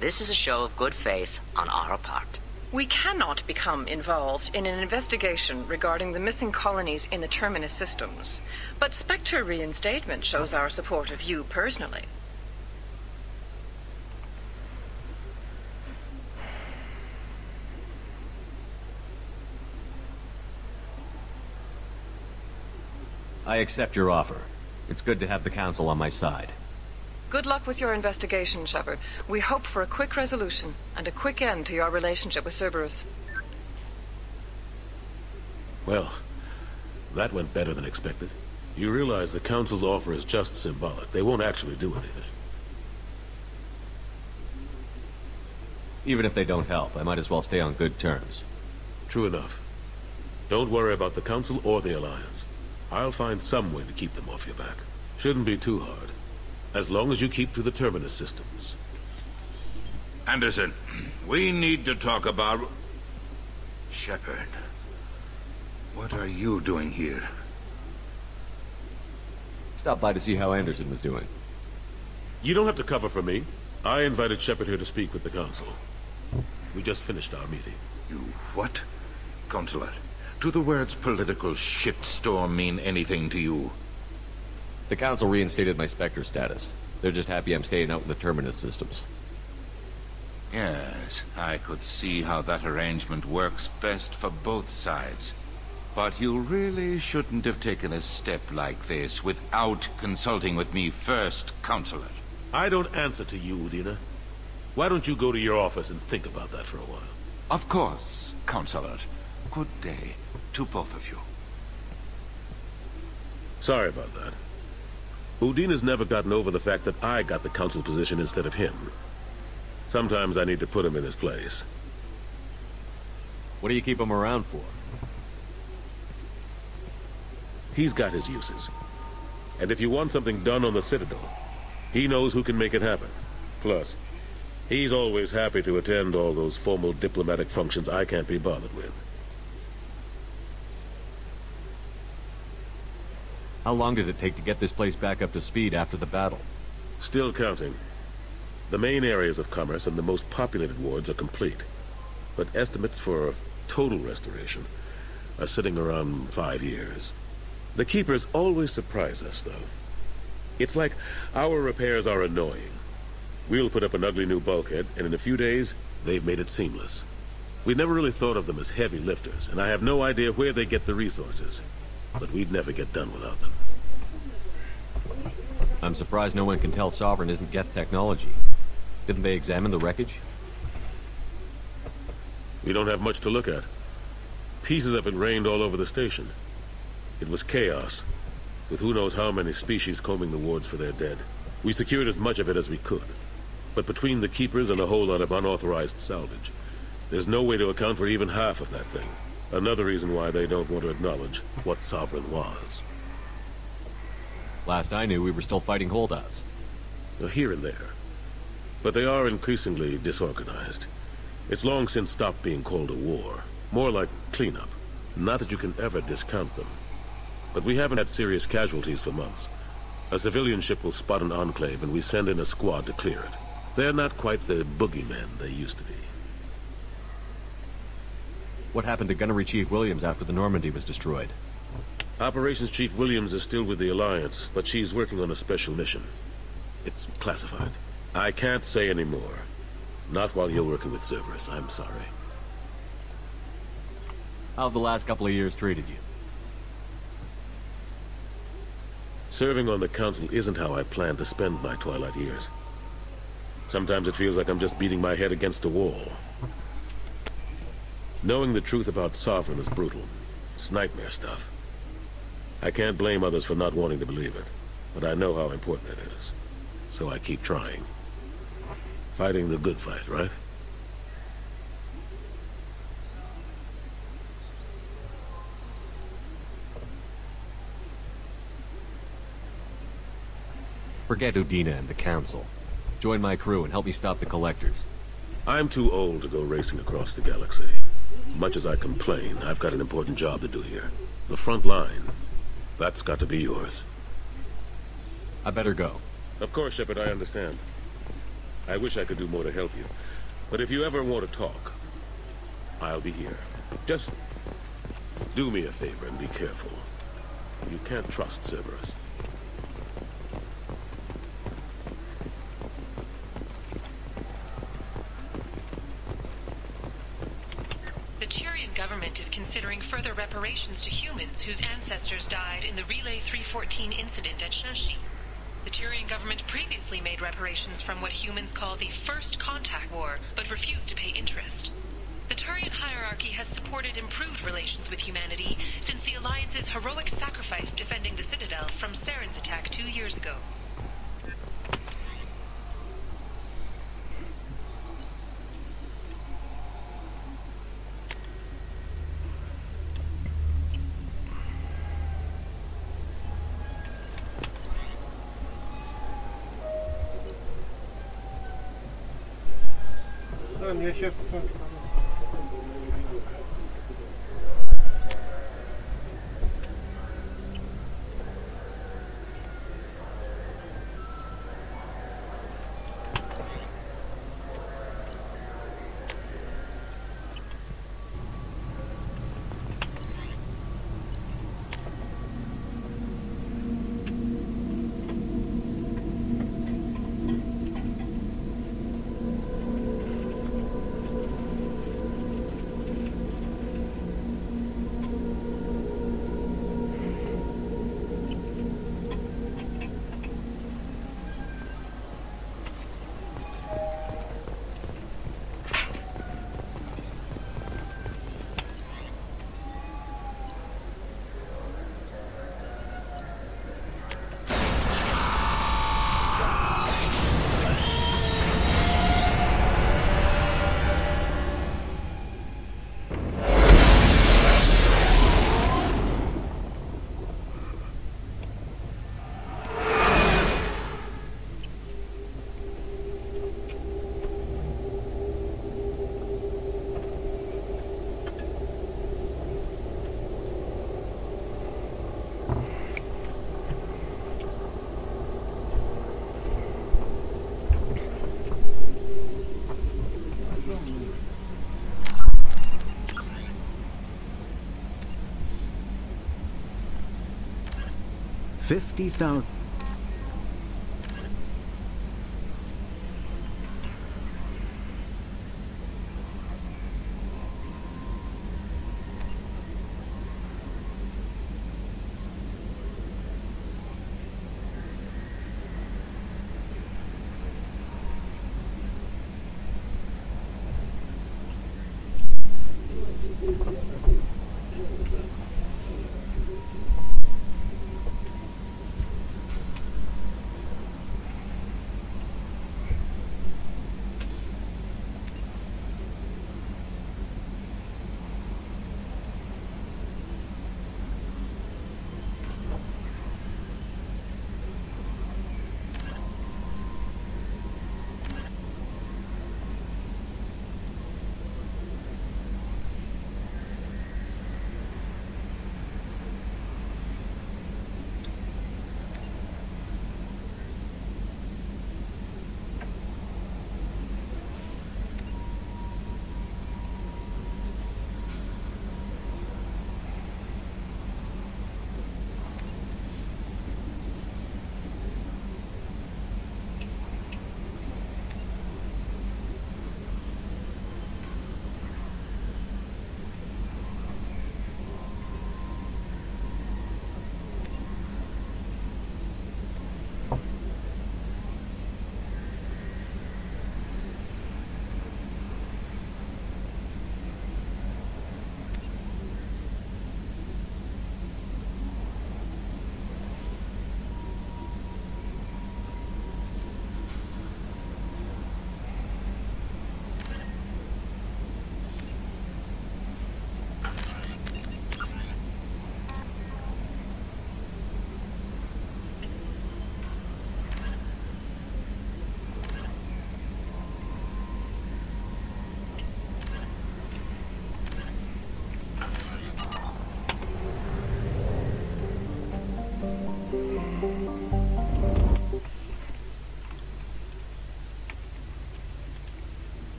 This is a show of good faith on our part. We cannot become involved in an investigation regarding the missing colonies in the Terminus systems. But Spectre reinstatement shows our support of you personally. I accept your offer. It's good to have the Council on my side. Good luck with your investigation, Shepard. We hope for a quick resolution and a quick end to your relationship with Cerberus. Well, that went better than expected. You realize the Council's offer is just symbolic. They won't actually do anything. Even if they don't help, I might as well stay on good terms. True enough. Don't worry about the Council or the Alliance. I'll find some way to keep them off your back. Shouldn't be too hard. As long as you keep to the Terminus systems. Anderson, we need to talk about... Shepard. What are you doing here? Stop by to see how Anderson was doing. You don't have to cover for me. I invited Shepard here to speak with the Council. We just finished our meeting. You what? Counselor, do the words political shitstorm mean anything to you? The Council reinstated my Spectre status. They're just happy I'm staying out in the Terminus systems. Yes, I could see how that arrangement works best for both sides. But you really shouldn't have taken a step like this without consulting with me first, Counselor. I don't answer to you, Udina. Why don't you go to your office and think about that for a while? Of course, Counselor. Good day to both of you. Sorry about that. Udina's never gotten over the fact that I got the Council's position instead of him. Sometimes I need to put him in his place. What do you keep him around for? He's got his uses. And if you want something done on the Citadel, he knows who can make it happen. Plus, he's always happy to attend all those formal diplomatic functions I can't be bothered with. How long did it take to get this place back up to speed after the battle? Still counting. The main areas of commerce and the most populated wards are complete. but estimates for total restoration are sitting around 5 years. The Keepers always surprise us, though. It's like our repairs are annoying. We'll put up an ugly new bulkhead, and in a few days, they've made it seamless. We never really thought of them as heavy lifters, and I have no idea where they get the resources. But we'd never get done without them. I'm surprised no one can tell Sovereign isn't Geth technology. Didn't they examine the wreckage? We don't have much to look at. Pieces of it rained all over the station. It was chaos, with who knows how many species combing the wards for their dead. We secured as much of it as we could. But between the Keepers and a whole lot of unauthorized salvage, there's no way to account for even half of that thing. Another reason why they don't want to acknowledge what Sovereign was. Last I knew, we were still fighting holdouts. Here and there. But they are increasingly disorganized. It's long since stopped being called a war. More like cleanup. Not that you can ever discount them. But we haven't had serious casualties for months. A civilian ship will spot an enclave and we send in a squad to clear it. They're not quite the boogeymen they used to be. What happened to Gunnery Chief Williams after the Normandy was destroyed? Operations Chief Williams is still with the Alliance, but she's working on a special mission. It's classified. I can't say any more. Not while you're working with Cerberus, I'm sorry. How have the last couple of years treated you? Serving on the Council isn't how I plan to spend my twilight years. Sometimes it feels like I'm just beating my head against a wall. Knowing the truth about Sovereign is brutal. It's nightmare stuff. I can't blame others for not wanting to believe it, but I know how important it is. So I keep trying. Fighting the good fight, right? Forget Udina and the Council. Join my crew and help me stop the Collectors. I'm too old to go racing across the galaxy. Much as I complain, I've got an important job to do here. The front line. That's got to be yours. I better go. Of course, Shepard, I understand. I wish I could do more to help you. But if you ever want to talk, I'll be here. Just do me a favor and be careful. You can't trust Cerberus. The Turian government is considering further reparations to humans whose ancestors died in the Relay 314 incident at Shashi. The Turian government previously made reparations from what humans call the First Contact War, but refused to pay interest. The Turian hierarchy has supported improved relations with humanity since the Alliance's heroic sacrifice defending the Citadel from Saren's attack 2 years ago. Я сейчас 50,000.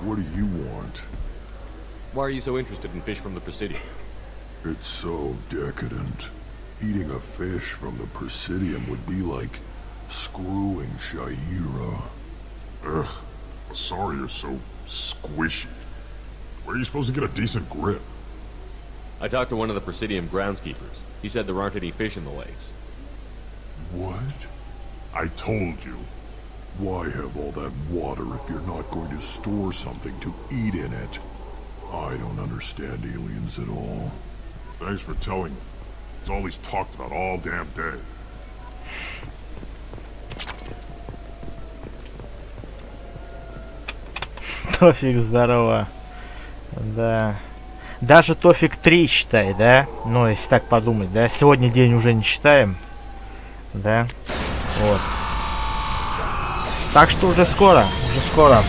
What do you want? Why are you so interested in fish from the Presidium? It's so decadent. Eating a fish from the Presidium would be like screwing Shaira. Ugh, sorry you're so squishy. Where are you supposed to get a decent grip? I talked to one of the Presidium groundskeepers. He said there aren't any fish in the lakes. What? I told you. Why have all that water if you're not going to store something to eat in it? I don't understand aliens at all. Thanks for telling me. It's all he's talked about all damn day. Тофик, здорово. Да. Даже Тофик 3 считай, да? Ну, если так подумать, да? Сегодня день уже не считаем. Да. Вот. Так что уже скоро. Уже скоро.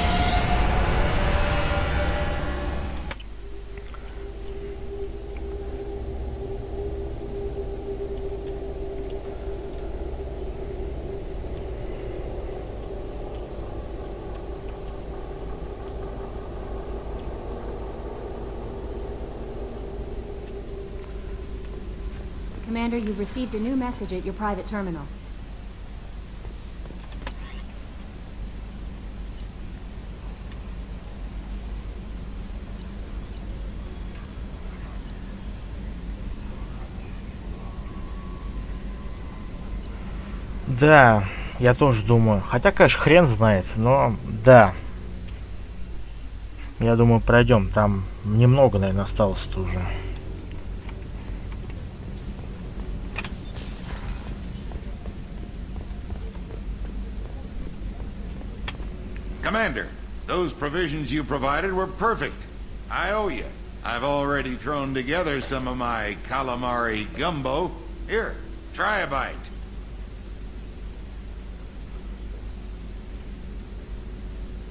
Commander, you've received a new message at your private terminal. Да, я тоже думаю. Хотя, конечно, хрен знает, но да. Я думаю, пройдем. Там немного, наверное, осталось-то уже. Commander, those provisions you provided were perfect. I owe you. I've already thrown together some of my calamari gumbo. Here, try a bite.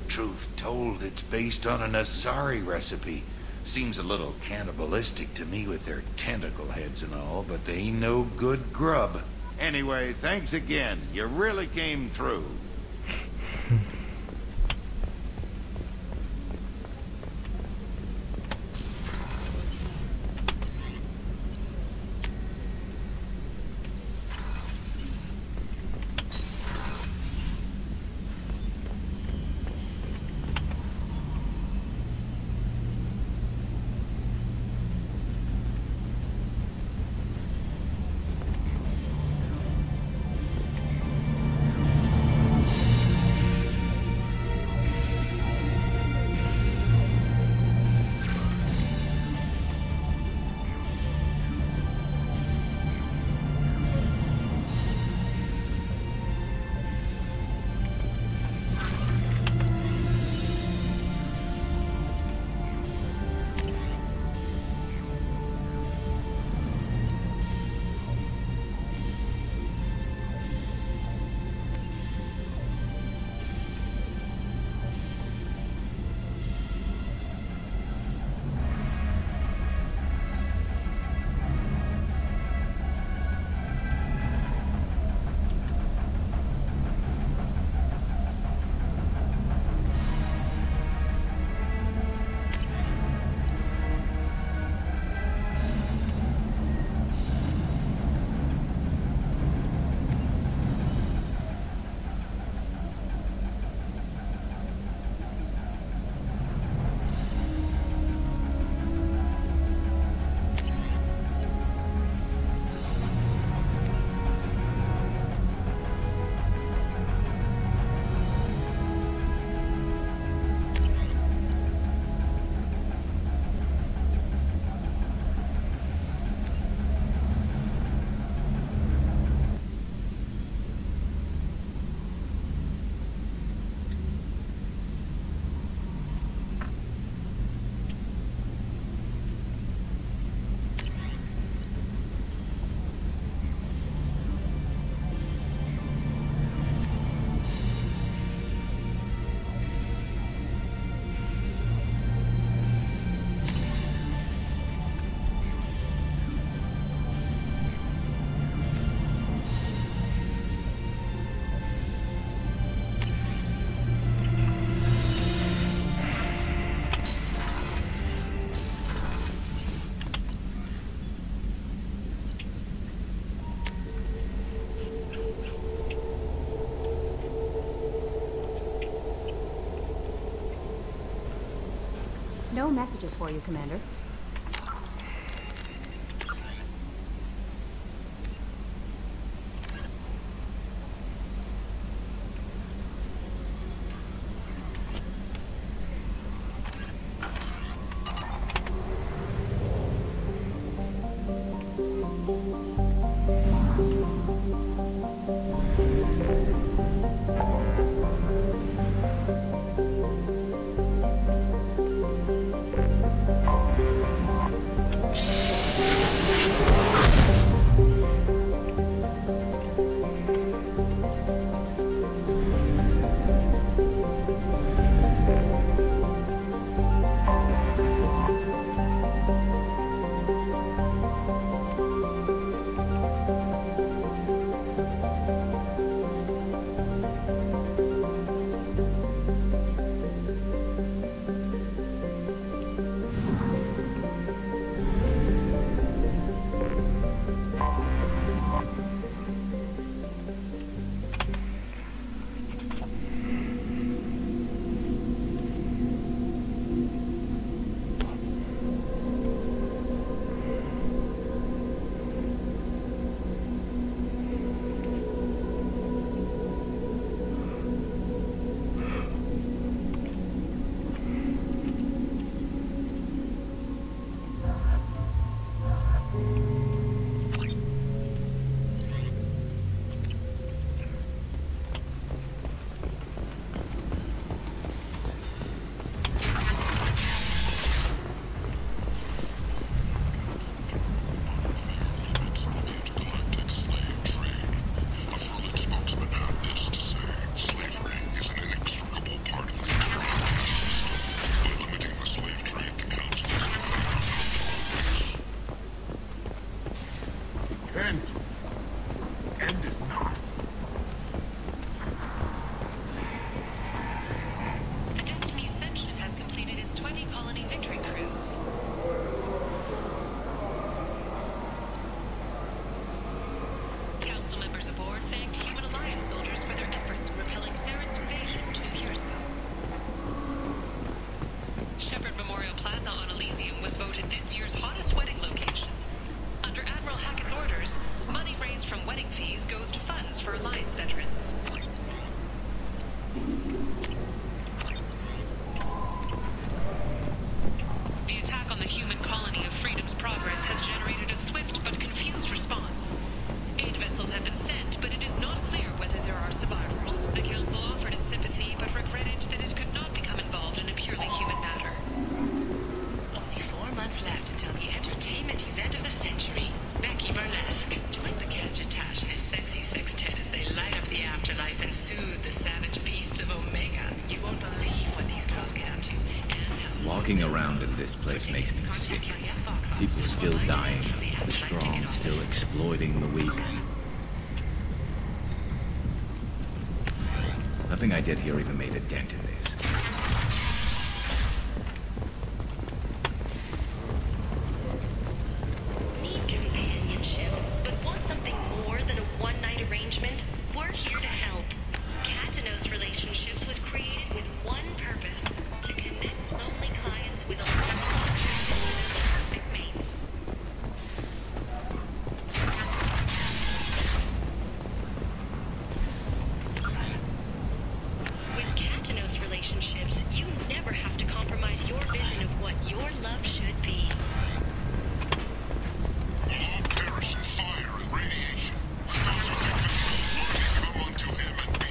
Truth told, it's based on an Asari recipe. Seems a little cannibalistic to me with their tentacle heads and all, but they ain't no good grub. Anyway, thanks again. You really came through. No messages for you, Commander. voted this year's hottest wedding location. Under Admiral Hackett's orders, money raised from wedding fees goes to funds for Alliance veterans. The attack on the human colony of Freedom's Progress has generated a swift but confused response. Aid vessels have been sent, but it is not clear whether there are survivors. The Council offered its sympathy, but regretted that it could not become involved in a purely human matter. Only 4 months left until the entertainment event of the century. Becky Burlesque. Join the Gadgetash and his sexy sextet as they light up the afterlife and soothe the savage beasts of Omega. You won't believe what these girls get up to. Walking around in this place makes me sick. People still dying, the strong still exploiting the weak. Nothing I did here even made a dent in this. Need companionship, but want something more than a one-night arrangement? We're here to help. Katanos Relationships was created with one purpose: to connect lonely clients with a perfect mates. With Katanos Relationships, you never have to compromise your vision of what your love should be. All perish in fire and radiation. Those who think themselves worthy come unto him and be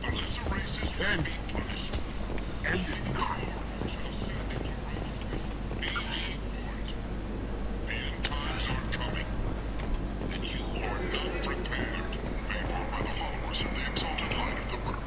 the lesser races can be punished, and is not. Be warned. The end times are coming, and you are not prepared. Favored by the followers of the exalted light of the word.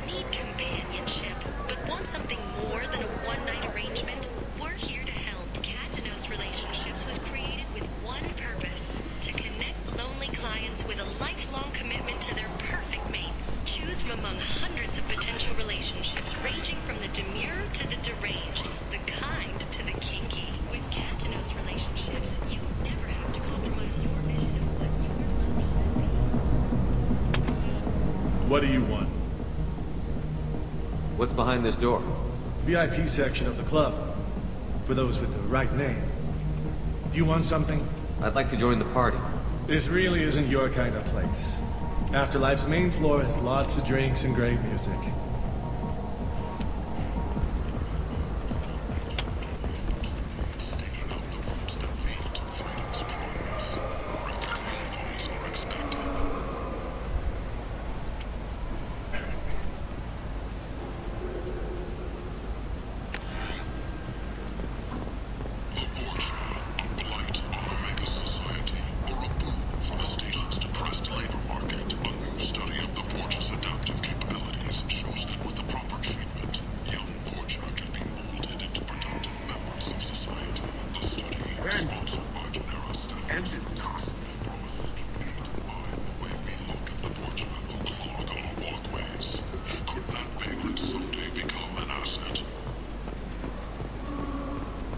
Need companionship, but want something more than a one-night arrangement? We're here to help. Katanos Relationships was created with one purpose: to connect lonely clients with a lifelong commitment to their perfect mates. Choose from among hundreds of potential relationships, ranging from the demure to the deranged, the kind to the kinky. With Katanos Relationships, you never have to compromise your vision of what your love should be. What do you want? What's behind this door? VIP section of the club. For those with the right name. Do you want something? I'd like to join the party. This really isn't your kind of place. Afterlife's main floor has lots of drinks and great music.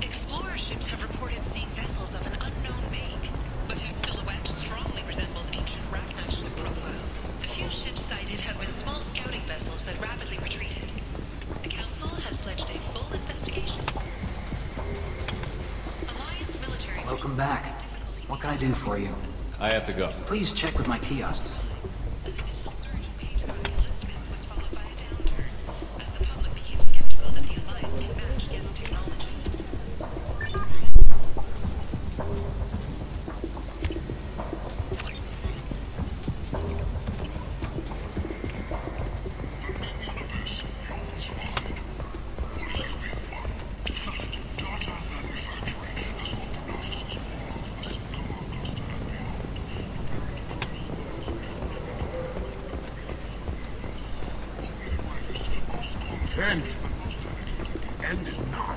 Explorerships have reported seeing vessels of an unknown make, but whose silhouette strongly resembles ancient Rachna ship profiles. The few ships sighted have been small scouting vessels that rapidly retreated. The Council has pledged a full investigation. Alliance military... Welcome back. What can I do for you? I have to go. Please check with my kiosks. End is not.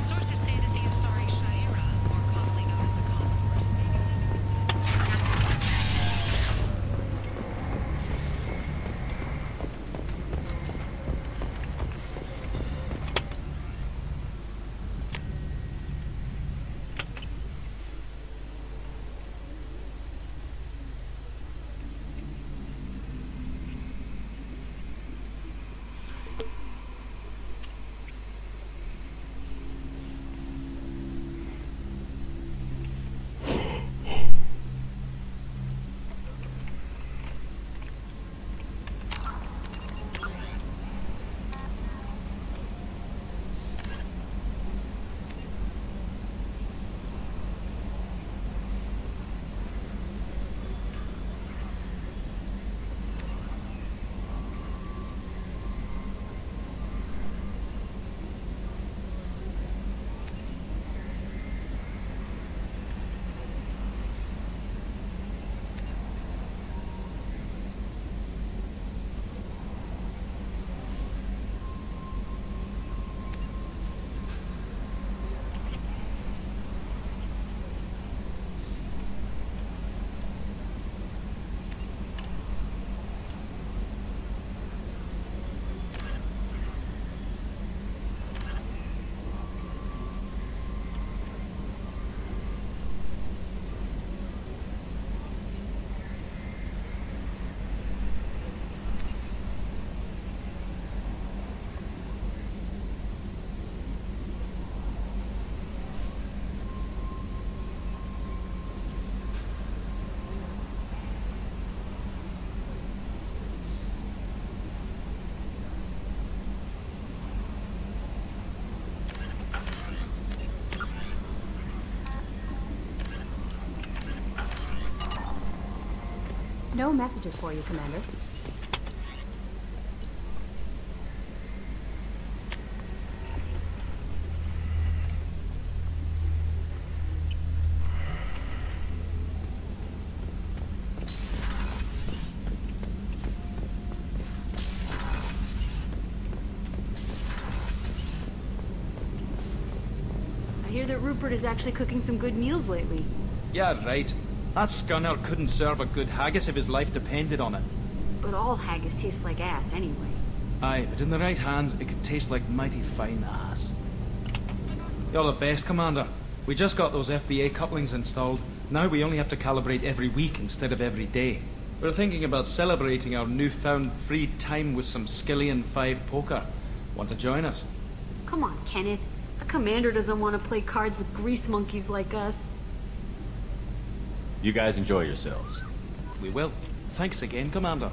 Sources say that the Asari Shaira, more commonly known as the No messages for you, Commander. I hear that Rupert is actually cooking some good meals lately. Yeah, right. That scunner couldn't serve a good haggis if his life depended on it. But all haggis tastes like ass anyway. Aye, but in the right hands, it could taste like mighty fine ass. You're the best, Commander. We just got those FBA couplings installed. Now we only have to calibrate every week instead of every day. We're thinking about celebrating our newfound free time with some Skillian 5 poker. Want to join us? Come on, Kenneth. The Commander doesn't want to play cards with grease monkeys like us. You guys enjoy yourselves. We will. Thanks again, Commander.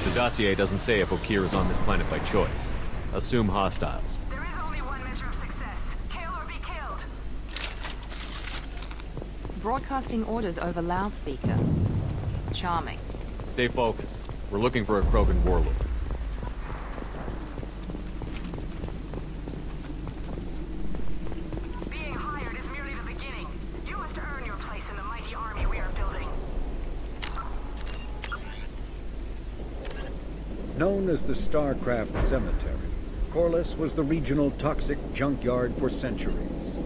The dossier doesn't say if Okir is on this planet by choice. Assume hostiles. There is only one measure of success. Kill or be killed. Broadcasting orders over loudspeaker. Charming. Stay focused. We're looking for a Krogan warlord. Being hired is merely the beginning. You must earn your place in the mighty army we are building. Known as the Starcraft Cemetery, Corliss was the regional toxic junkyard for centuries.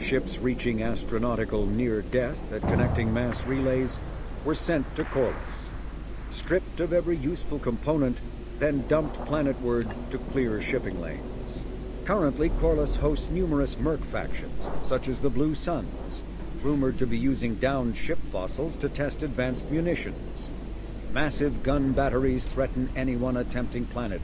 Ships reaching astronautical near-death at connecting mass relays were sent to Corliss, stripped of every useful component, then dumped planetward to clear shipping lanes. Currently, Corliss hosts numerous merc factions, such as the Blue Suns, rumored to be using downed ship fossils to test advanced munitions. Massive gun batteries threaten anyone attempting planet.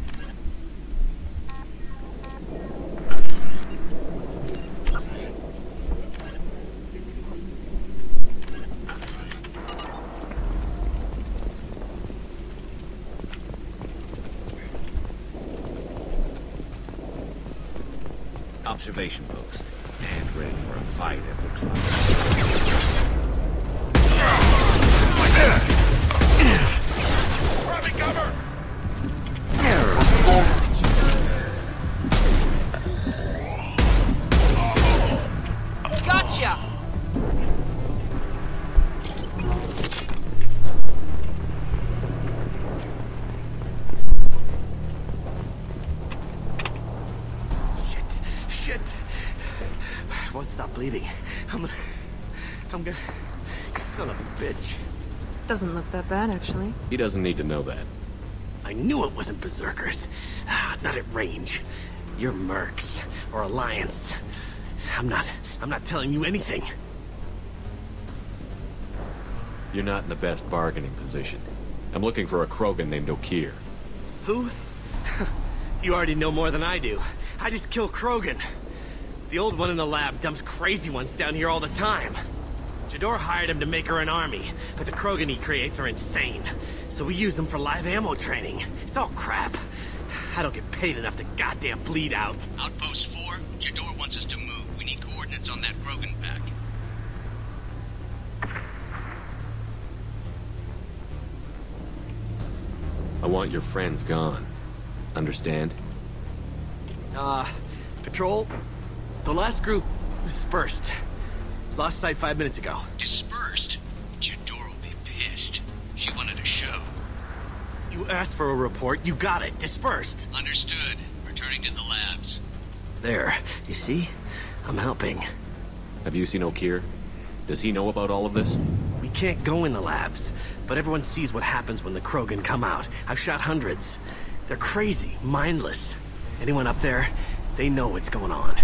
Observation post. And ready for a fight, it looks like. Grabbing cover! Gotcha! Shit. Won't stop bleeding. I'm gonna... Son of a bitch. Doesn't look that bad, actually. He doesn't need to know that. I knew it wasn't berserkers. Not at range. You're mercs. Or Alliance. I'm not telling you anything. You're not in the best bargaining position. I'm looking for a Krogan named O'Keer. Who? You already know more than I do. I just kill Krogan. The old one in the lab dumps crazy ones down here all the time. Jador hired him to make her an army, but the Krogan he creates are insane. So we use them for live ammo training. It's all crap. I don't get paid enough to goddamn bleed out. Outpost 4, Jador wants us to move. We need coordinates on that Krogan pack. I want your friends gone. Understand? Patrol? The last group dispersed. Lost sight 5 minutes ago. Dispersed? Jador will be pissed. She wanted a show. You asked for a report, you got it. Dispersed. Understood. Returning to the labs. There. You see? I'm helping. Have you seen O'Keer? Does he know about all of this? We can't go in the labs, but everyone sees what happens when the Krogan come out. I've shot hundreds. They're crazy, mindless. Anyone up there, they know what's going on.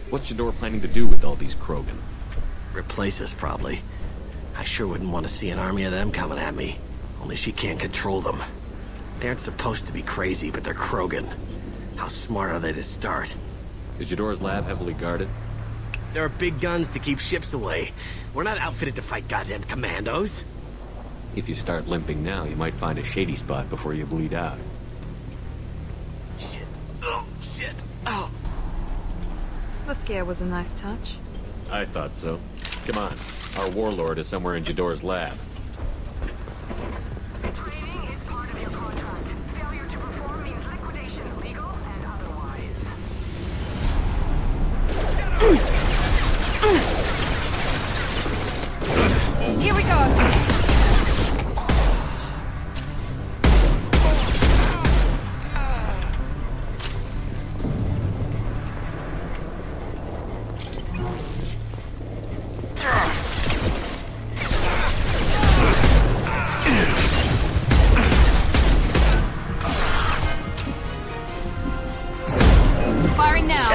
What's Jador planning to do with all these Krogan? Replace us, probably. I sure wouldn't want to see an army of them coming at me. Only she can't control them. They aren't supposed to be crazy, but they're Krogan. How smart are they to start? Is Jador's lab heavily guarded? There are big guns to keep ships away. We're not outfitted to fight goddamn commandos. If you start limping now, you might find a shady spot before you bleed out. Shit. Oh, shit. Oh. The scare was a nice touch. I thought so. Come on. Our warlord is somewhere in Jador's lab. Training is part of your contract. Failure to perform means liquidation, legal and otherwise. Here we go. Firing now.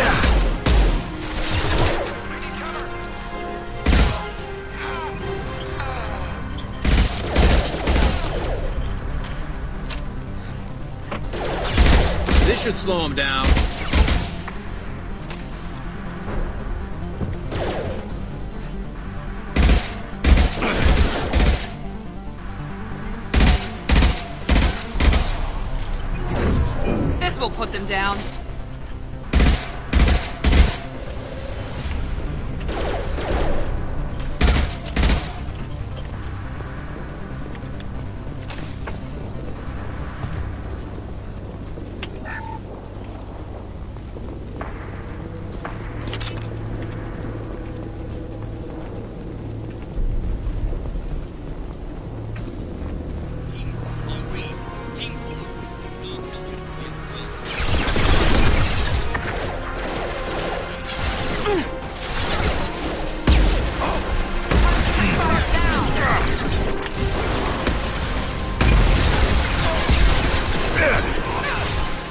This should slow him down. This will put them down.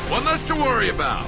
One less to worry about.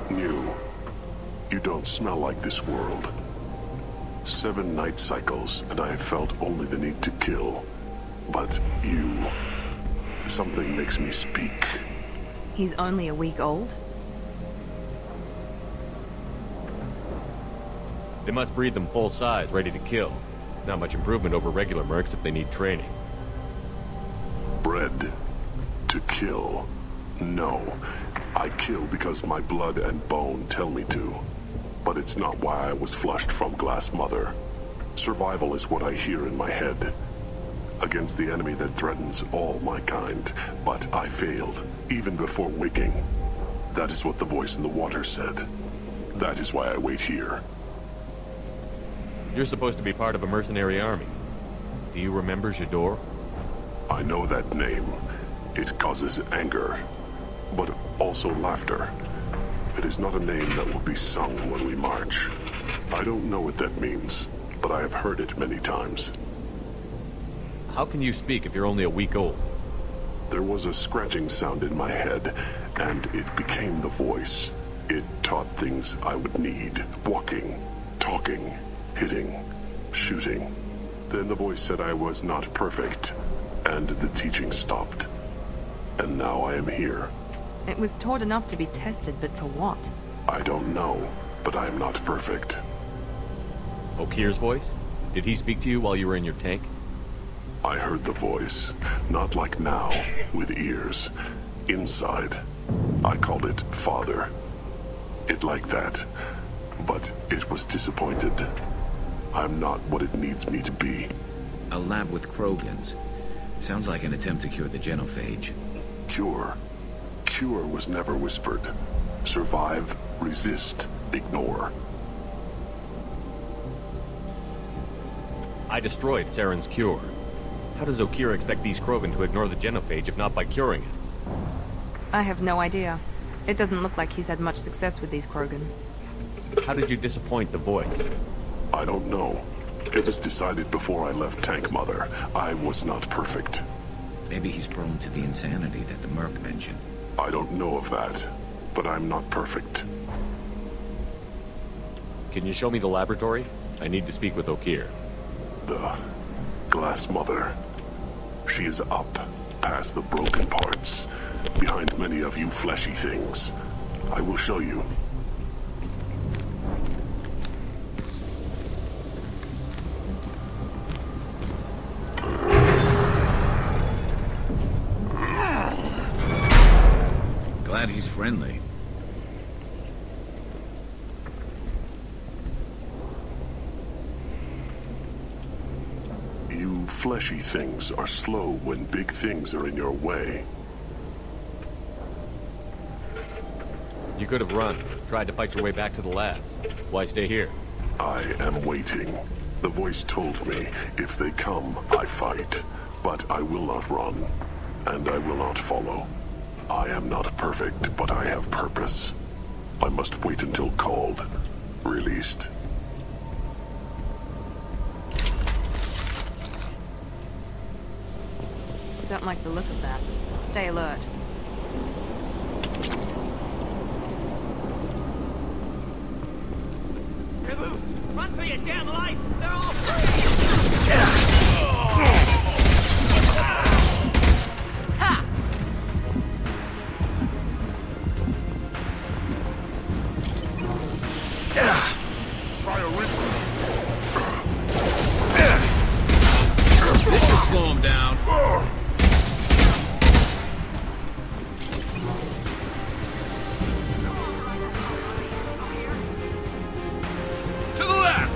New. You don't smell like this world. 7 night cycles, and I have felt only the need to kill. But you... Something makes me speak. He's only a week old? They must breed them full size, ready to kill. Not much improvement over regular mercs if they need training. Bred to kill. No. I kill because my blood and bone tell me to. But it's not why I was flushed from Glass Mother. Survival is what I hear in my head. Against the enemy that threatens all my kind. But I failed, even before waking. That is what the voice in the water said. That is why I wait here. You're supposed to be part of a mercenary army. Do you remember Jador? I know that name. It causes anger, but also laughter. It is not a name that will be sung when we march. I don't know what that means, but I have heard it many times. How can you speak if you're only a week old? There was a scratching sound in my head, and it became the voice. It taught things I would need. Walking, talking, hitting, shooting. Then the voice said I was not perfect, and the teaching stopped. And now I am here. It was taught enough to be tested, but for what? I don't know, but I am not perfect. Okir's voice? Did he speak to you while you were in your tank? I heard the voice, not like now, with ears. Inside. I called it Father. It like that, but it was disappointed. I'm not what it needs me to be. A lab with Krogans. Sounds like an attempt to cure the genophage. Cure? Cure was never whispered. Survive, resist, ignore. I destroyed Saren's cure. How does Okir expect these Krogan to ignore the genophage if not by curing it? I have no idea. It doesn't look like he's had much success with these Krogan. How did you disappoint the voice? I don't know. It was decided before I left Tank Mother. I was not perfect. Maybe he's prone to the insanity that the Merc mentioned. I don't know of that, but I'm not perfect. Can you show me the laboratory? I need to speak with Okir. The Glass Mother. She is up, past the broken parts, behind many of you fleshy things. I will show you. Glad he's friendly. You fleshy things are slow when big things are in your way. You could have run, tried to fight your way back to the labs. Why stay here? I am waiting. The voice told me, if they come, I fight. But I will not run, and I will not follow. I am not perfect, but I have purpose. I must wait until called, released. Don't like the look of that. Stay alert. You're loose! Run for your damn life! They're all free! Ha! Try a rip. This should slow him down. To the left!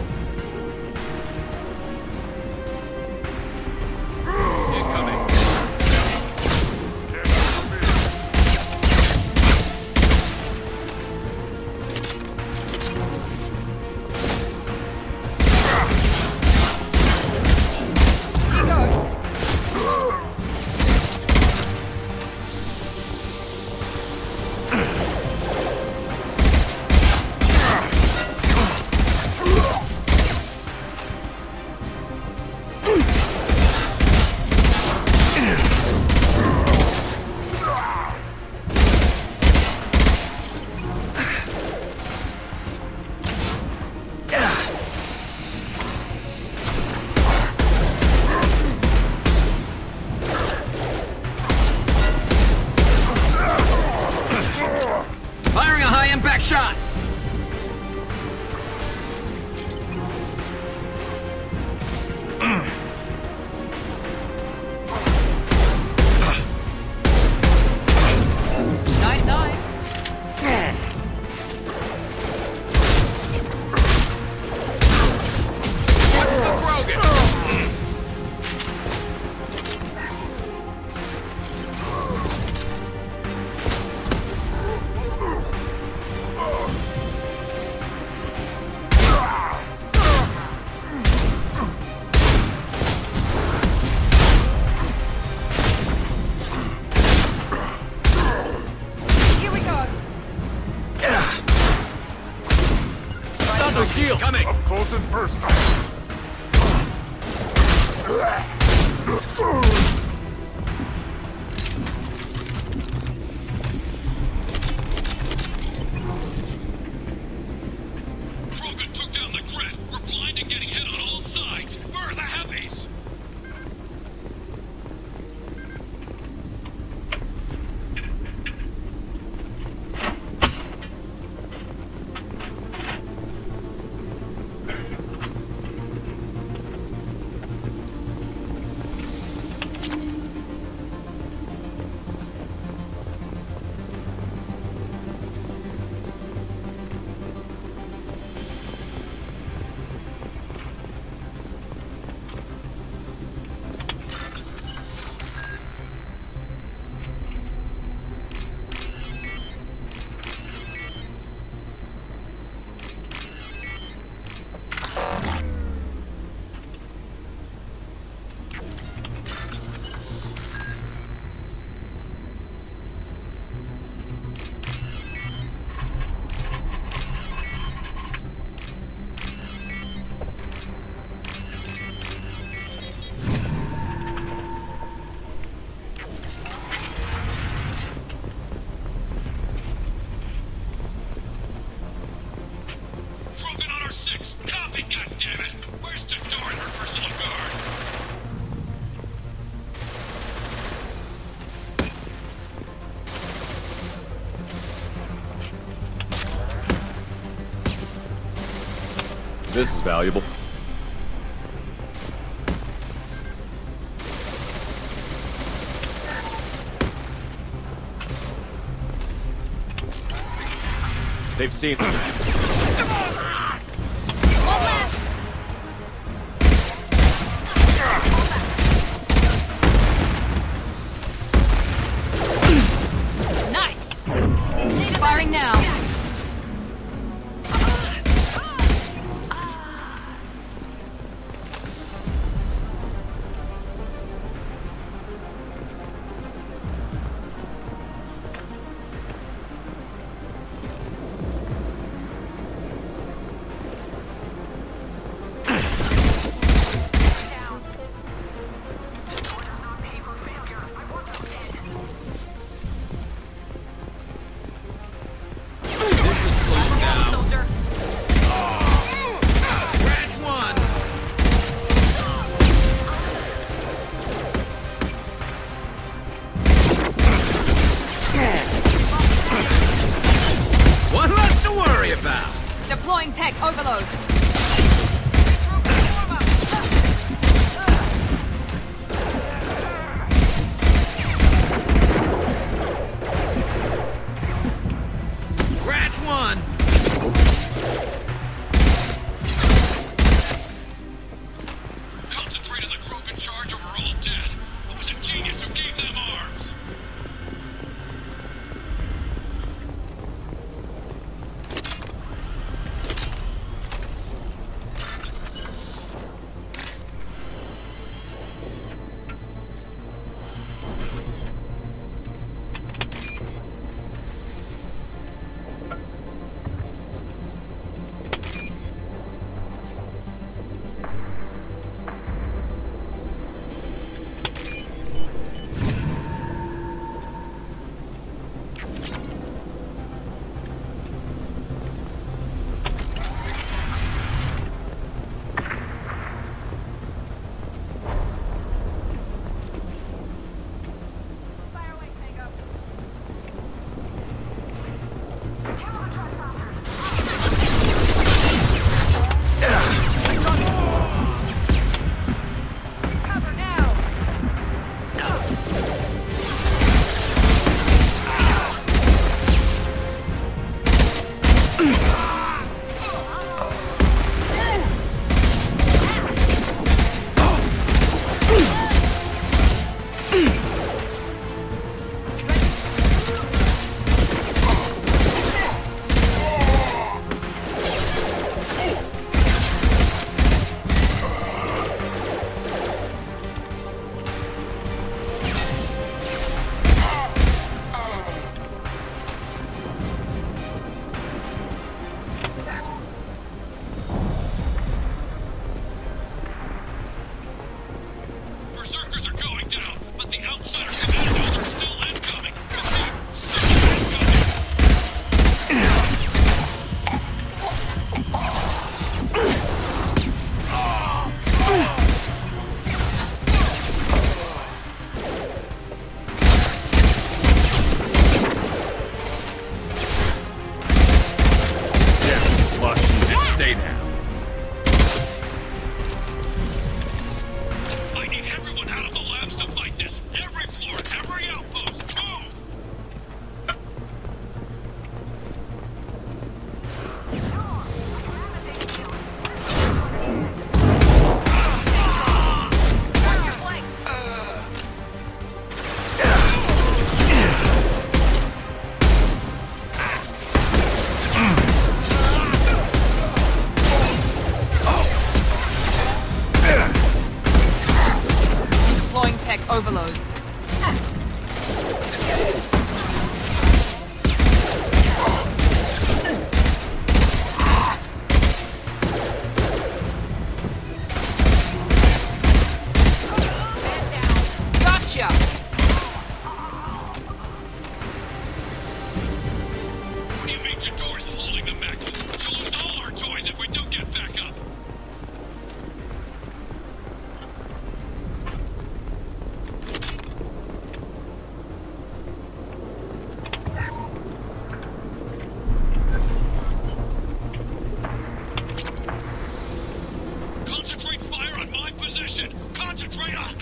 Incoming. impact shot! Coming! Up close and personal. Krogan took down the grid. We're blind and getting hit on all sides. Where are the heavies? This is valuable. They've seen me. Nice! Firing now. Deploying tech overload. Scratch one. Concentrate on the Krogan charge or we're all dead. Who was a genius who gave them arms? Overload. Gotcha! What do you mean Jador's holding the mech? She'll lose all our toys if we don't get back up. Concentrate fire on my position! Concentrate on...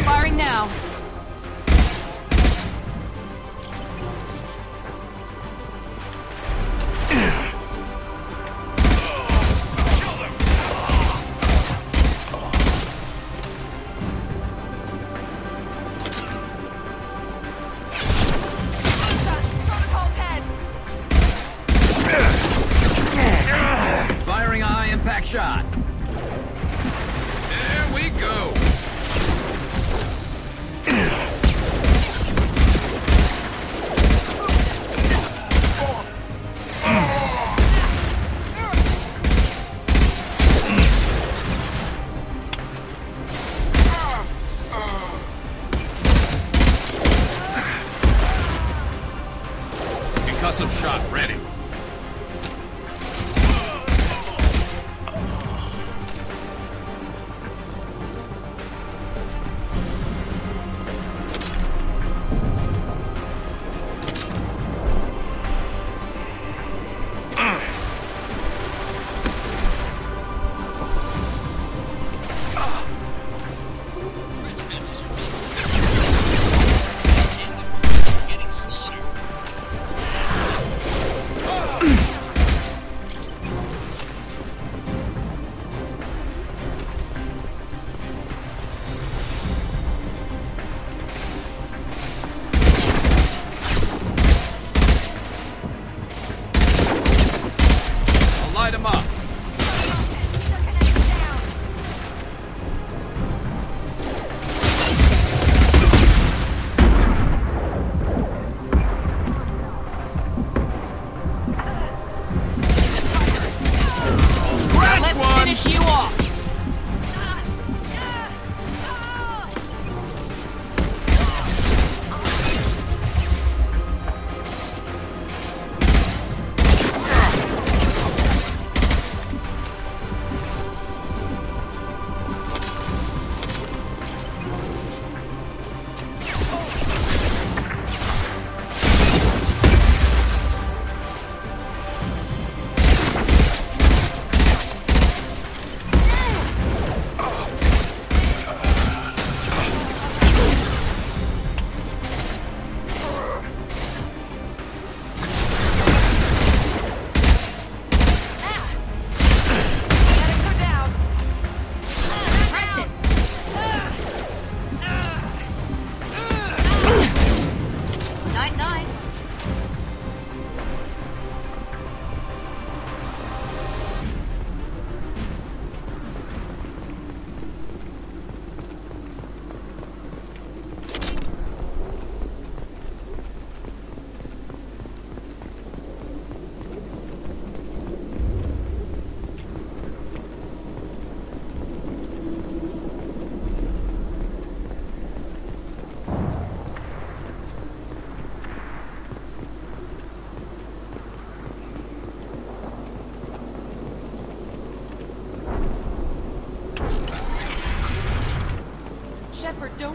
Firing now. Firing a high-impact shot. There we go! Concussive shot ready.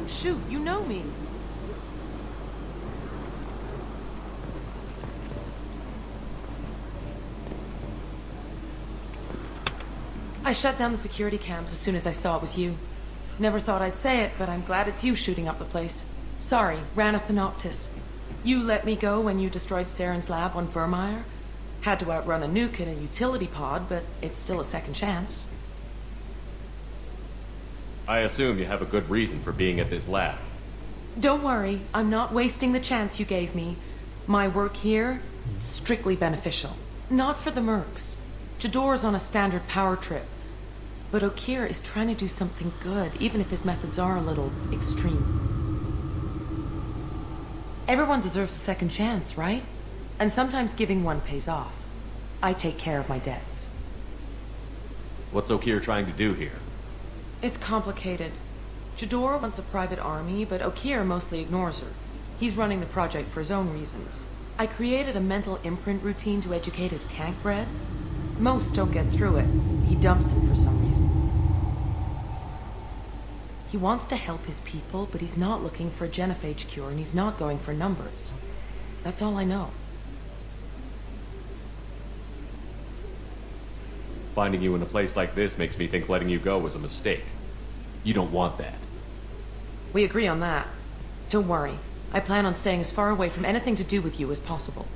Shoot, you know me. I shut down the security cams as soon as I saw it was you. Never thought I'd say it, but I'm glad it's you shooting up the place. Sorry, ran a Thanoptis. You let me go when you destroyed Saren's lab on Vermeer. Had to outrun a nuke in a utility pod, but it's still a second chance. I assume you have a good reason for being at this lab. Don't worry, I'm not wasting the chance you gave me. My work here, strictly beneficial. Not for the mercs. Jador's on a standard power trip. But Okeer is trying to do something good, even if his methods are a little extreme. Everyone deserves a second chance, right? And sometimes giving one pays off. I take care of my debts. What's Okeer trying to do here? It's complicated. Jador wants a private army, but Okeer mostly ignores her. He's running the project for his own reasons. I created a mental imprint routine to educate his tank bred. Most don't get through it. He dumps them for some reason. He wants to help his people, but he's not looking for a genophage cure, and he's not going for numbers. That's all I know. Finding you in a place like this makes me think letting you go was a mistake. You don't want that. We agree on that. Don't worry. I plan on staying as far away from anything to do with you as possible.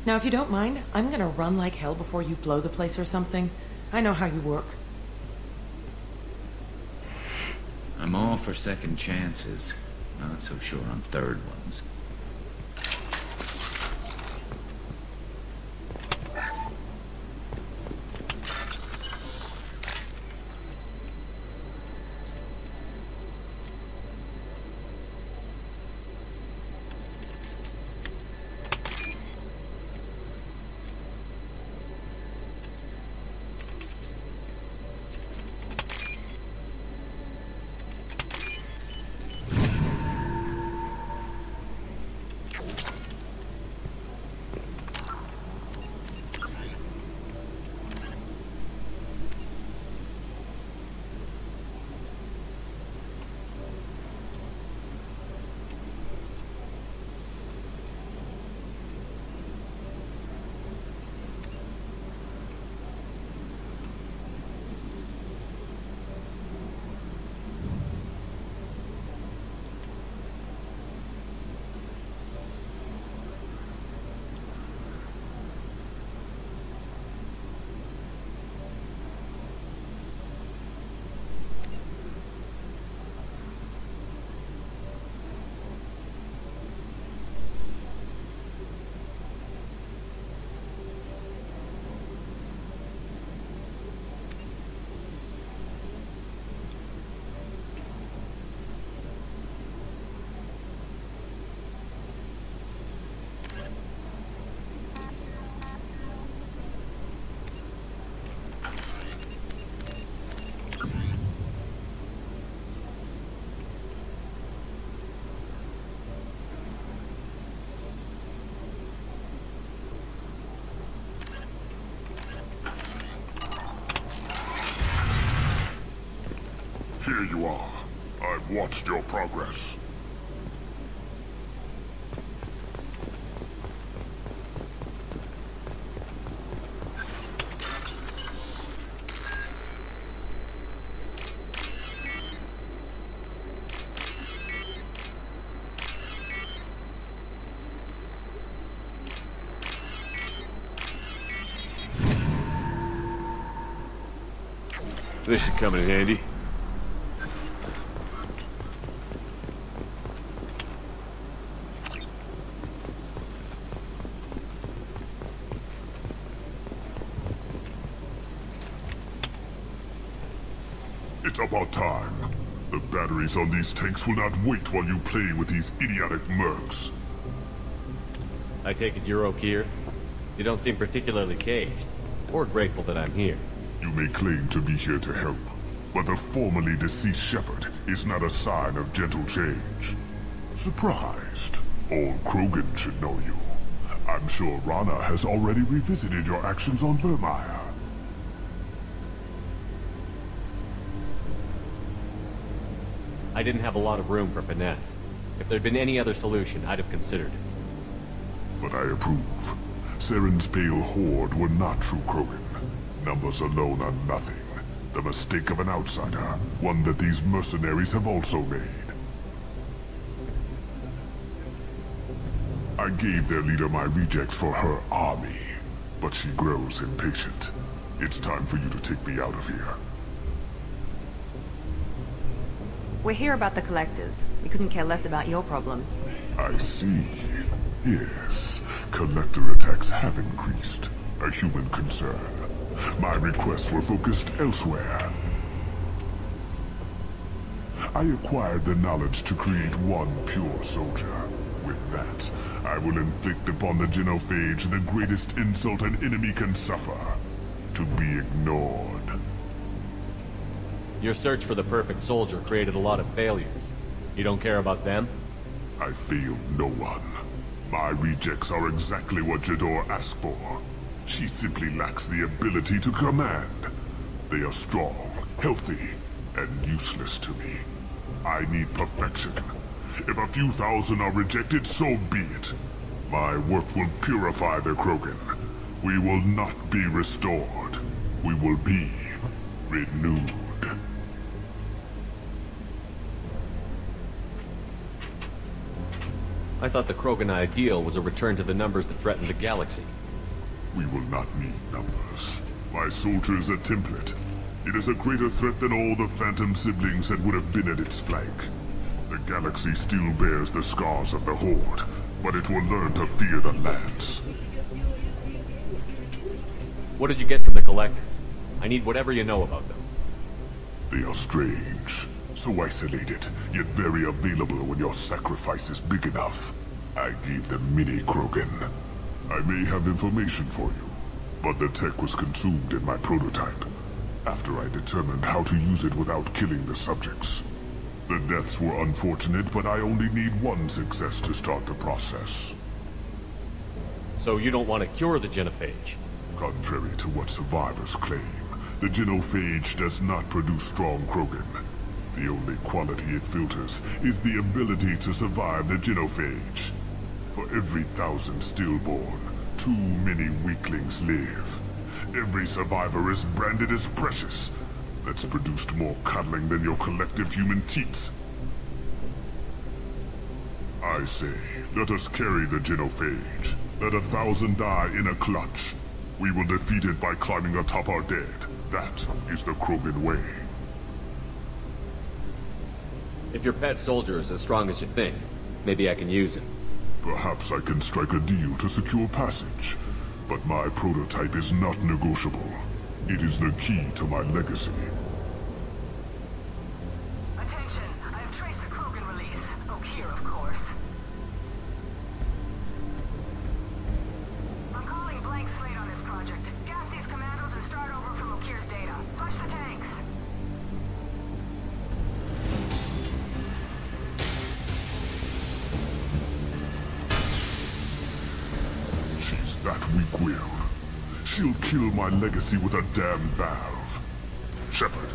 Now, if you don't mind, I'm gonna run like hell before you blow the place or something. I know how you work. I'm all for second chances. Not so sure on third ones. Here you are. I've watched your progress. This should come in handy. It's about time. The batteries on these tanks will not wait while you play with these idiotic mercs. I take it you're Okeer? You don't seem particularly caged, or grateful that I'm here. You may claim to be here to help, but the formerly deceased shepherd is not a sign of gentle change. Surprised? Old Krogan should know you. I'm sure Rana has already revisited your actions on Vermeer. I didn't have a lot of room for finesse. If there'd been any other solution, I'd have considered it. But I approve. Saren's pale horde were not true Krogan. Numbers alone are nothing. The mistake of an outsider, one that these mercenaries have also made. I gave their leader my rejects for her army, but she grows impatient. It's time for you to take me out of here. We're here about the collectors. We couldn't care less about your problems. I see. Yes, collector attacks have increased. A human concern. My requests were focused elsewhere. I acquired the knowledge to create one pure soldier. With that, I will inflict upon the genophage the greatest insult an enemy can suffer. To be ignored. Your search for the perfect soldier created a lot of failures. You don't care about them? I failed no one. My rejects are exactly what Jador asked for. She simply lacks the ability to command. They are strong, healthy, and useless to me. I need perfection. If a few thousand are rejected, so be it. My work will purify the Krogan. We will not be restored. We will be renewed. I thought the Krogan ideal was a return to the numbers that threatened the galaxy. We will not need numbers. My soldier is a template. It is a greater threat than all the phantom siblings that would have been at its flank. The galaxy still bears the scars of the Horde, but it will learn to fear the Lance. What did you get from the Collectors? I need whatever you know about them. They are strange. So isolated, yet very available when your sacrifice is big enough. I gave them mini Krogan. I may have information for you, but the tech was consumed in my prototype, after I determined how to use it without killing the subjects. The deaths were unfortunate, but I only need one success to start the process. So you don't want to cure the genophage? Contrary to what survivors claim, the genophage does not produce strong Krogan. The only quality it filters is the ability to survive the genophage. For every 1,000 stillborn, too many weaklings live. Every survivor is branded as precious. That's produced more cuddling than your collective human teats. I say, let us carry the genophage. Let 1,000 die in a clutch. We will defeat it by climbing atop our dead. That is the Krogan way. If your pet soldier is as strong as you think, maybe I can use him. Perhaps I can strike a deal to secure passage. But my prototype is not negotiable. It is the key to my legacy. Attention, I have traced the Krogan release. Oak here, of course. I'm calling blank slate on this project. Gas these commandos and start over from Okir's data. Flush the tanks. That weak-willed. She'll kill my legacy with a damn valve. Shepard,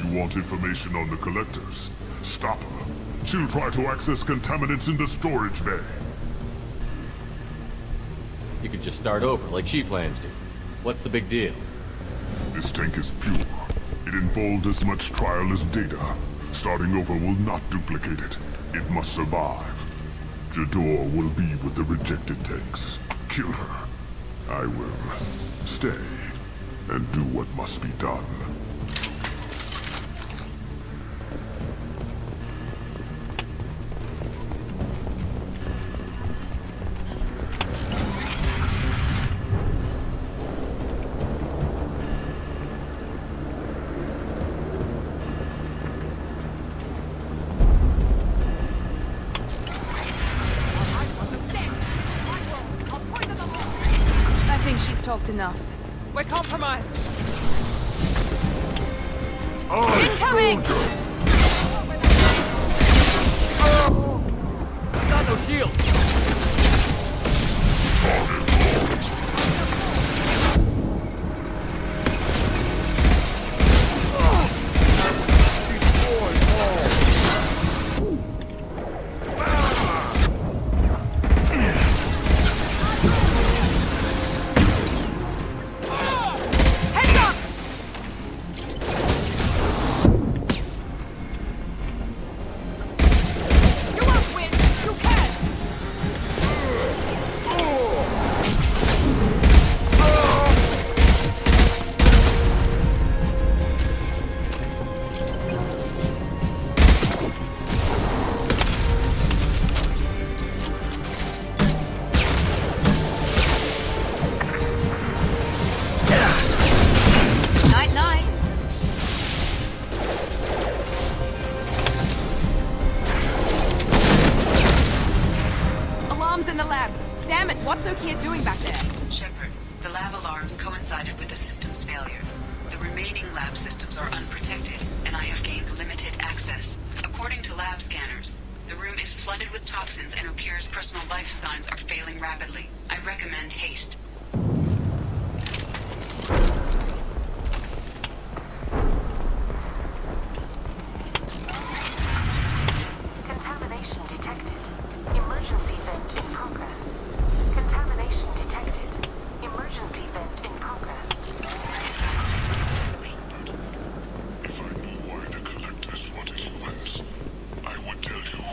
you want information on the Collectors? Stop her. She'll try to access contaminants in the storage bay. You could just start over, like she plans to. What's the big deal? This tank is pure. It involved as much trial as data. Starting over will not duplicate it. It must survive. Jador will be with the rejected tanks. Kill her. I will stay and do what must be done. Talked enough. We're compromised. Incoming! Got no shield. What's Okia doing back there? Shepard, the lab alarms coincided with the system's failure. The remaining lab systems are unprotected, and I have gained limited access. According to lab scanners, the room is flooded with toxins and Okira's personal life signs are failing rapidly. I recommend haste. Contamination detected. Emergency vent in progress. Contamination detected. Emergency vent in progress. If I knew why the collectors wanted humans, I would tell you.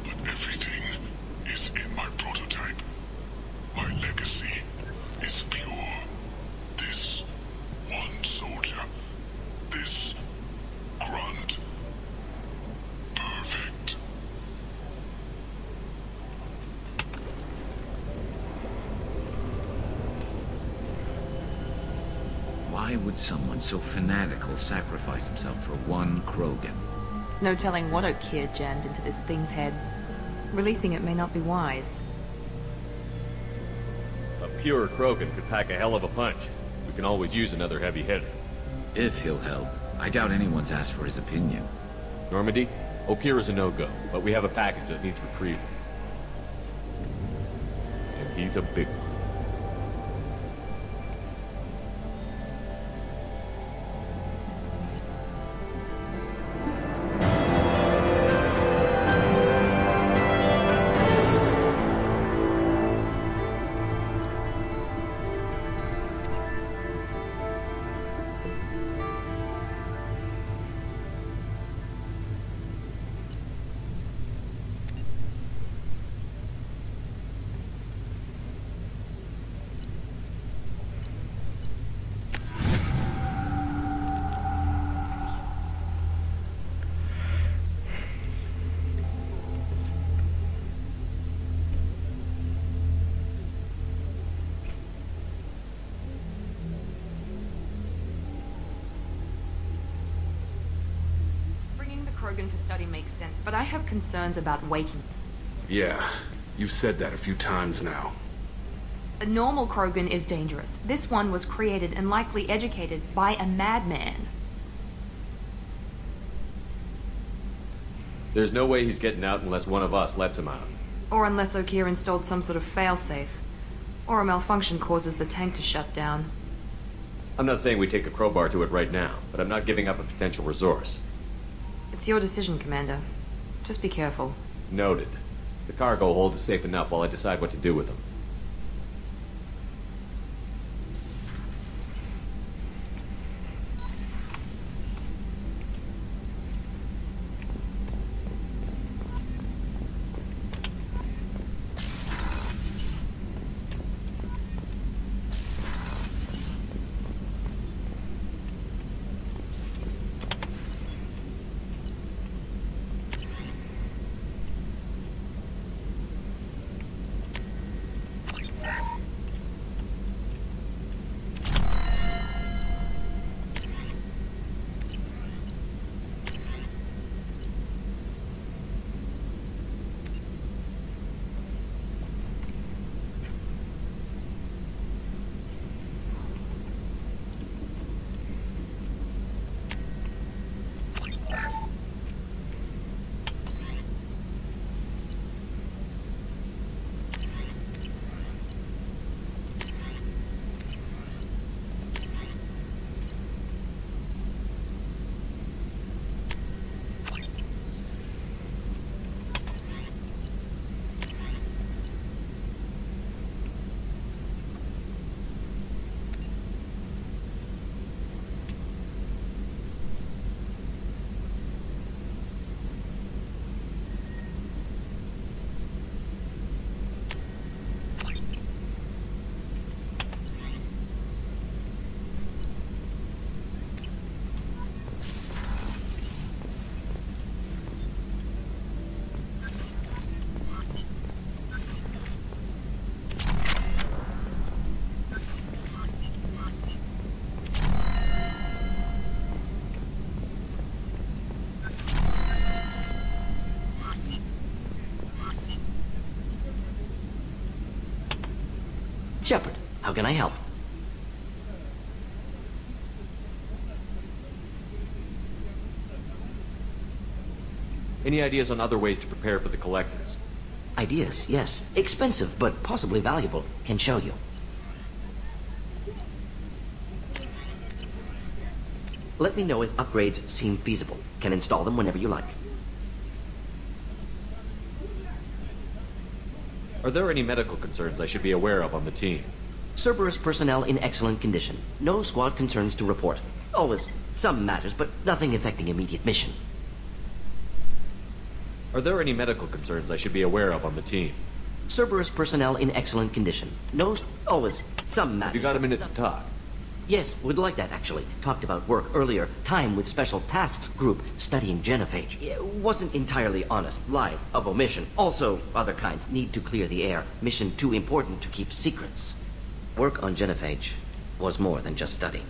But everything is in my prototype. My legacy is pure. This one soldier. This grunt. Perfect. Why would someone so fanatical sacrifice himself for one Krogan? No telling what Okia jammed into this thing's head. Releasing it may not be wise. A pure Krogan could pack a hell of a punch. We can always use another heavy hitter. If he'll help. I doubt anyone's asked for his opinion. Normandy, Okira's a no-go, but we have a package that needs retrieval. And he's a big one. Krogan for study makes sense, but I have concerns about waking. Yeah, you've said that a few times now. A normal Krogan is dangerous. This one was created and likely educated by a madman. There's no way he's getting out unless one of us lets him out. Or unless Okia installed some sort of failsafe. Or a malfunction causes the tank to shut down. I'm not saying we take a crowbar to it right now, but I'm not giving up a potential resource. It's your decision, Commander. Just be careful. Noted. The cargo hold is safe enough while I decide what to do with them. Shepard, how can I help? Any ideas on other ways to prepare for the collectors? Ideas, yes. Expensive, but possibly valuable. Can show you. Let me know if upgrades seem feasible. Can install them whenever you like. Are there any medical concerns I should be aware of on the team? Cerberus personnel in excellent condition. No squad concerns to report. Always some matters, but nothing affecting immediate mission. Are there any medical concerns I should be aware of on the team? Cerberus personnel in excellent condition. No, always some matters. You got a minute to talk? Yes, would like that actually. Talked about work earlier. Time with Special Tasks Group studying genophage. It wasn't entirely honest. Lie of omission. Also, other kinds need to clear the air. Mission too important to keep secrets. Work on genophage was more than just study.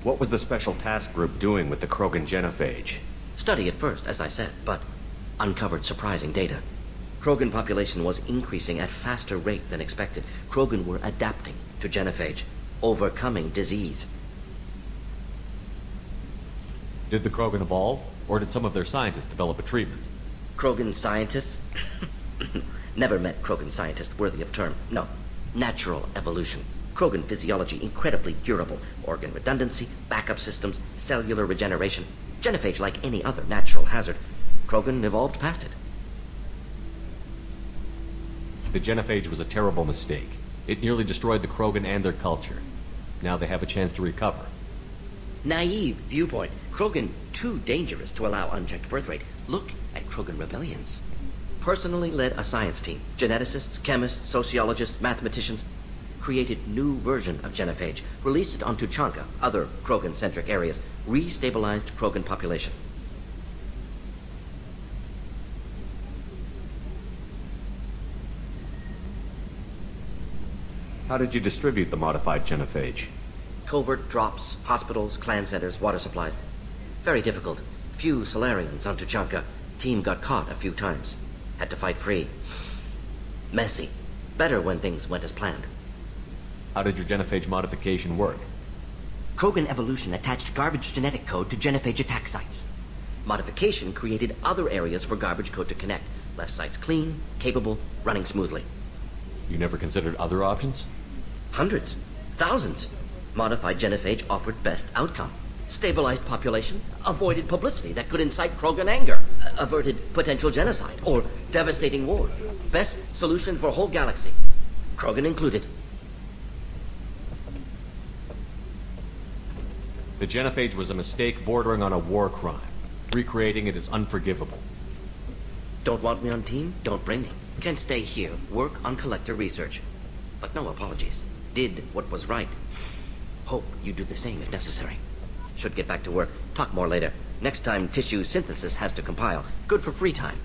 What was the Special Task Group doing with the Krogan genophage? Study at first, as I said, but uncovered surprising data. Krogan population was increasing at faster rate than expected. Krogan were adapting to genophage, overcoming disease. Did the Krogan evolve, or did some of their scientists develop a treatment? Krogan scientists? Never met Krogan scientist worthy of term. No. Natural evolution. Krogan physiology incredibly durable. Organ redundancy, backup systems, cellular regeneration. Genophage like any other natural hazard. Krogan evolved past it. The genophage was a terrible mistake. It nearly destroyed the Krogan and their culture. Now they have a chance to recover. Naive viewpoint. Krogan too dangerous to allow unchecked birth rate. Look at Krogan rebellions. Personally led a science team. Geneticists, chemists, sociologists, mathematicians. Created new version of genophage. Released it on Tuchanka, other Krogan-centric areas. Restabilized Krogan population. How did you distribute the modified genophage? Covert drops, hospitals, clan centers, water supplies. Very difficult. Few Solarians on Tuchanka. Team got caught a few times. Had to fight free. Messy. Better when things went as planned. How did your genophage modification work? Krogan evolution attached garbage genetic code to genophage attack sites. Modification created other areas for garbage code to connect. Left sites clean, capable, running smoothly. You never considered other options? Hundreds. Thousands. Modified genophage offered best outcome. Stabilized population, avoided publicity that could incite Krogan anger, averted potential genocide, or devastating war. Best solution for whole galaxy. Krogan included. The genophage was a mistake bordering on a war crime. Recreating it is unforgivable. Don't want me on team? Don't bring me. Can stay here, work on collector research. But no apologies. Did what was right. Hope you do the same if necessary. Should get back to work. Talk more later. Next time tissue synthesis has to compile. Good for free time.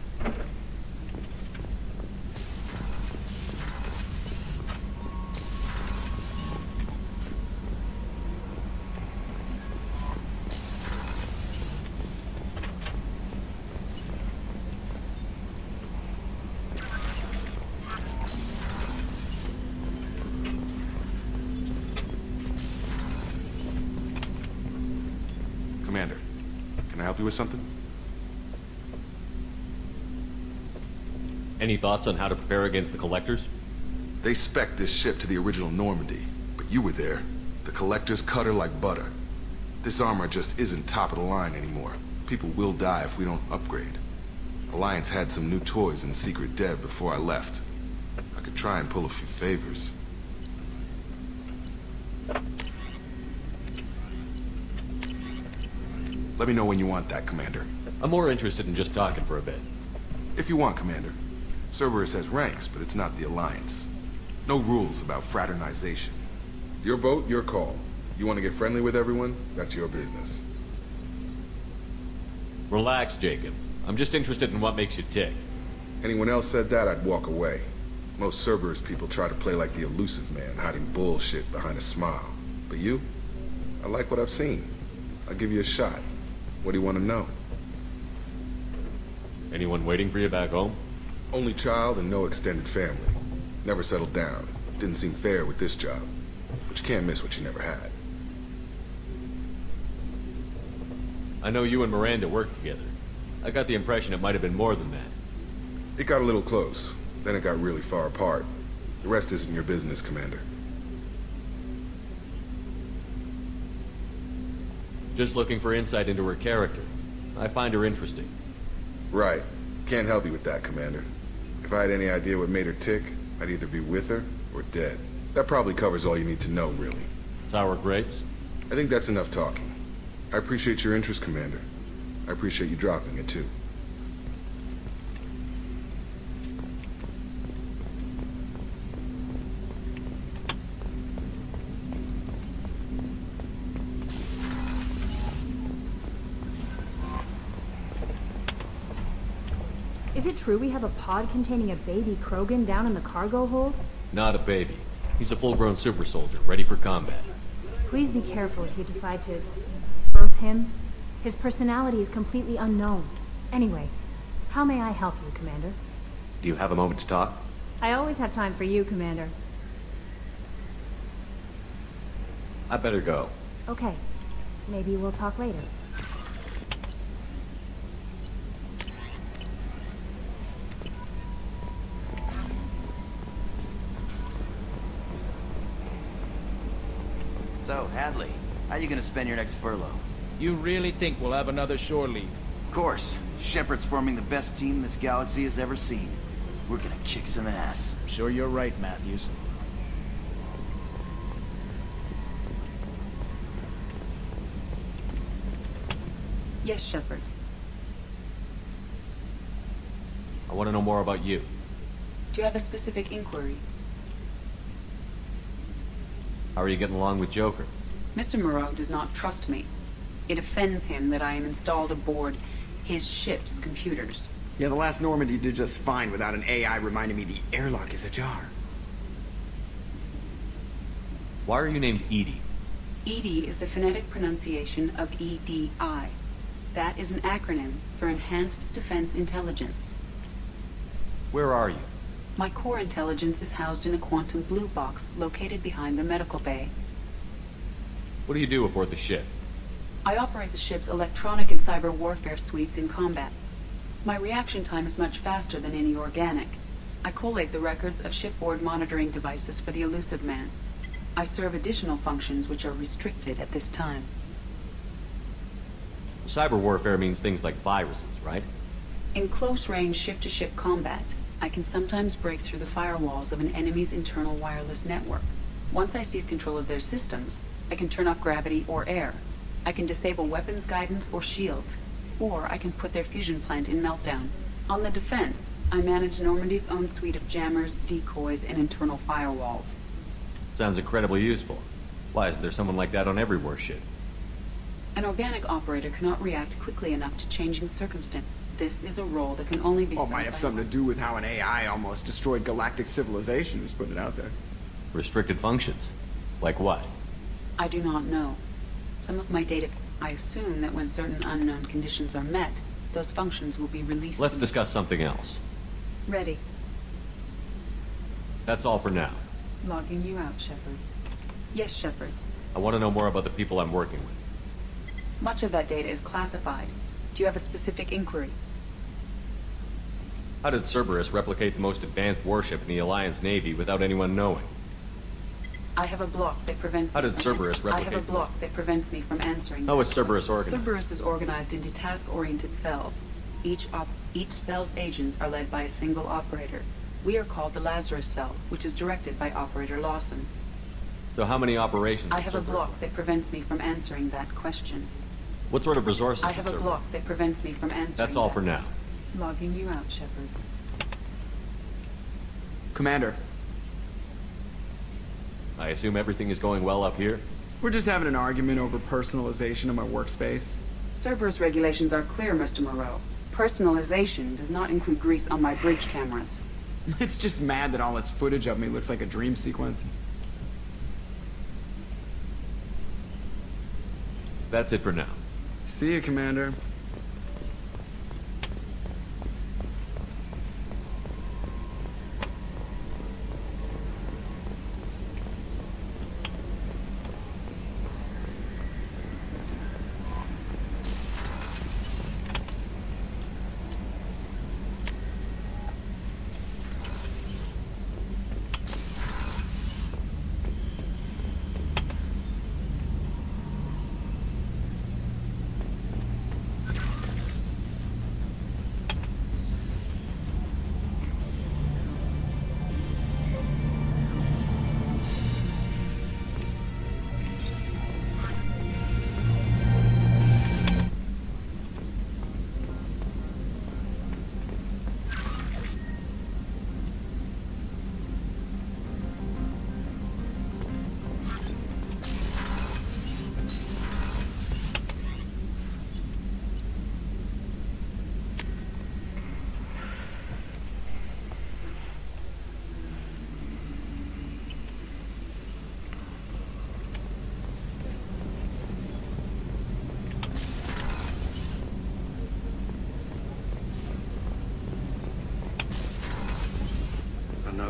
Commander, can I help you with something? Any thoughts on how to prepare against the collectors? They spec'd this ship to the original Normandy, but you were there. The collectors cut her like butter. This armor just isn't top of the line anymore. People will die if we don't upgrade. Alliance had some new toys in secret dev before I left. I could try and pull a few favors. Let me know when you want that, Commander. I'm more interested in just talking for a bit. If you want, Commander. Cerberus has ranks, but it's not the Alliance. No rules about fraternization. Your boat, your call. You want to get friendly with everyone? That's your business. Relax, Jacob. I'm just interested in what makes you tick. Anyone else said that, I'd walk away. Most Cerberus people try to play like the elusive man, hiding bullshit behind a smile. But you? I like what I've seen. I'll give you a shot. What do you want to know? Anyone waiting for you back home? Only child and no extended family. Never settled down. Didn't seem fair with this job. But you can't miss what you never had. I know you and Miranda worked together. I got the impression it might have been more than that. It got a little close. Then it got really far apart. The rest isn't your business, Commander. Just looking for insight into her character. I find her interesting. Right. Can't help you with that, Commander. If I had any idea what made her tick, I'd either be with her or dead. That probably covers all you need to know, really. Sour grapes? I think that's enough talking. I appreciate your interest, Commander. I appreciate you dropping it, too. Is it true we have a pod containing a baby Krogan down in the cargo hold? Not a baby. He's a full-grown super soldier, ready for combat. Please be careful if you decide to birth him. His personality is completely unknown. Anyway, how may I help you, Commander? Do you have a moment to talk? I always have time for you, Commander. I better go. Okay. Maybe we'll talk later. So, Hadley, how you gonna spend your next furlough? You really think we'll have another shore leave? Of course. Shepard's forming the best team this galaxy has ever seen. We're gonna kick some ass. I'm sure you're right, Matthews. Yes, Shepard. I want to know more about you. Do you have a specific inquiry? How are you getting along with Joker? Mr. Moreau does not trust me. It offends him that I am installed aboard his ship's computers. Yeah, the last Normandy did just fine without an AI reminding me the airlock is ajar. Why are you named Edie? EDI is the phonetic pronunciation of EDI. That is an acronym for Enhanced Defense Intelligence. Where are you? My core intelligence is housed in a quantum blue box located behind the medical bay. What do you do aboard the ship? I operate the ship's electronic and cyber warfare suites in combat. My reaction time is much faster than any organic. I collate the records of shipboard monitoring devices for the elusive man. I serve additional functions which are restricted at this time. Cyber warfare means things like viruses, right? In close-range ship-to-ship combat, I can sometimes break through the firewalls of an enemy's internal wireless network. Once I seize control of their systems, I can turn off gravity or air. I can disable weapons guidance or shields, or I can put their fusion plant in meltdown. On the defense, I manage Normandy's own suite of jammers, decoys, and internal firewalls. Sounds incredibly useful. Why isn't there someone like that on every warship? An organic operator cannot react quickly enough to changing circumstance. This is a role that can only be... Well, it might have something to do with how an AI almost destroyed galactic civilization, who's put it out there. Restricted functions? Like what? I do not know. Some of my data... I assume that when certain unknown conditions are met, those functions will be released... Let's discuss something else. Ready. That's all for now. Logging you out, Shepard. Yes, Shepard. I want to know more about the people I'm working with. Much of that data is classified. Do you have a specific inquiry? How did Cerberus replicate the most advanced warship in the Alliance Navy without anyone knowing? I have a block that prevents... How did Cerberus replicate... I have a block that prevents me from answering... How is Cerberus organized? Cerberus is organized into task-oriented cells. Each cell's agents are led by a single operator. We are called the Lazarus Cell, which is directed by Operator Lawson. So how many operations I have a block that prevents me from answering that question. What sort of resources I have a block that prevents me from answering That's all for now. Logging you out, Shepard. Commander. I assume everything is going well up here? We're just having an argument over personalization of my workspace. Cerberus regulations are clear, Mr. Moreau. Personalization does not include grease on my bridge cameras. It's just mad that all its footage of me looks like a dream sequence. That's it for now. See you, Commander.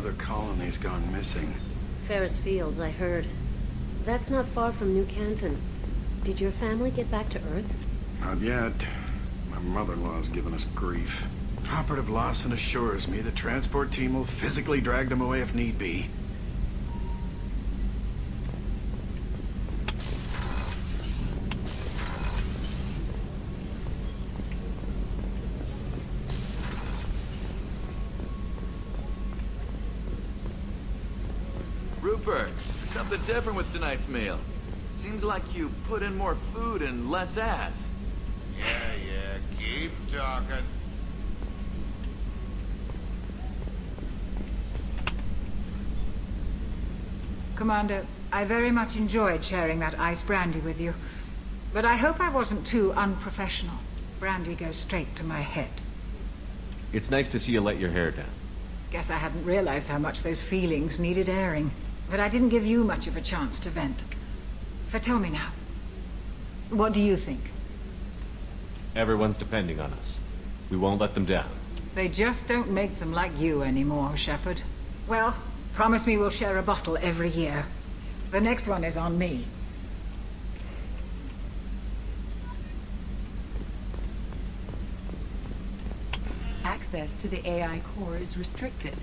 Another colony's gone missing. Ferris Fields, I heard. That's not far from New Canton. Did your family get back to Earth? Not yet. My mother-in-law's given us grief. Operative Lawson assures me the transport team will physically drag them away if need be. Rupert, something different with tonight's meal. Seems like you put in more food and less ass. Yeah, keep talking. Commander, I very much enjoyed sharing that ice brandy with you. But I hope I wasn't too unprofessional. Brandy goes straight to my head. It's nice to see you let your hair down. Guess I hadn't realized how much those feelings needed airing. But I didn't give you much of a chance to vent. So tell me now. What do you think? Everyone's depending on us. We won't let them down. They just don't make them like you anymore, Shepard. Well, promise me we'll share a bottle every year. The next one is on me. Access to the AI core is restricted.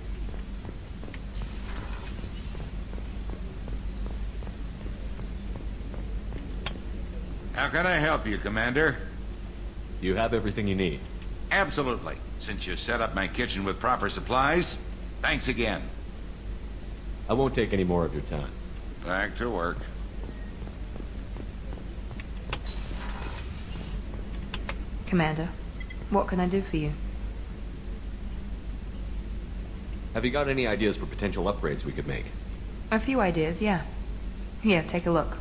How can I help you, Commander? You have everything you need. Absolutely. Since you set up my kitchen with proper supplies, thanks again. I won't take any more of your time. Back to work. Commander, what can I do for you? Have you got any ideas for potential upgrades we could make? A few ideas, yeah. Here, take a look.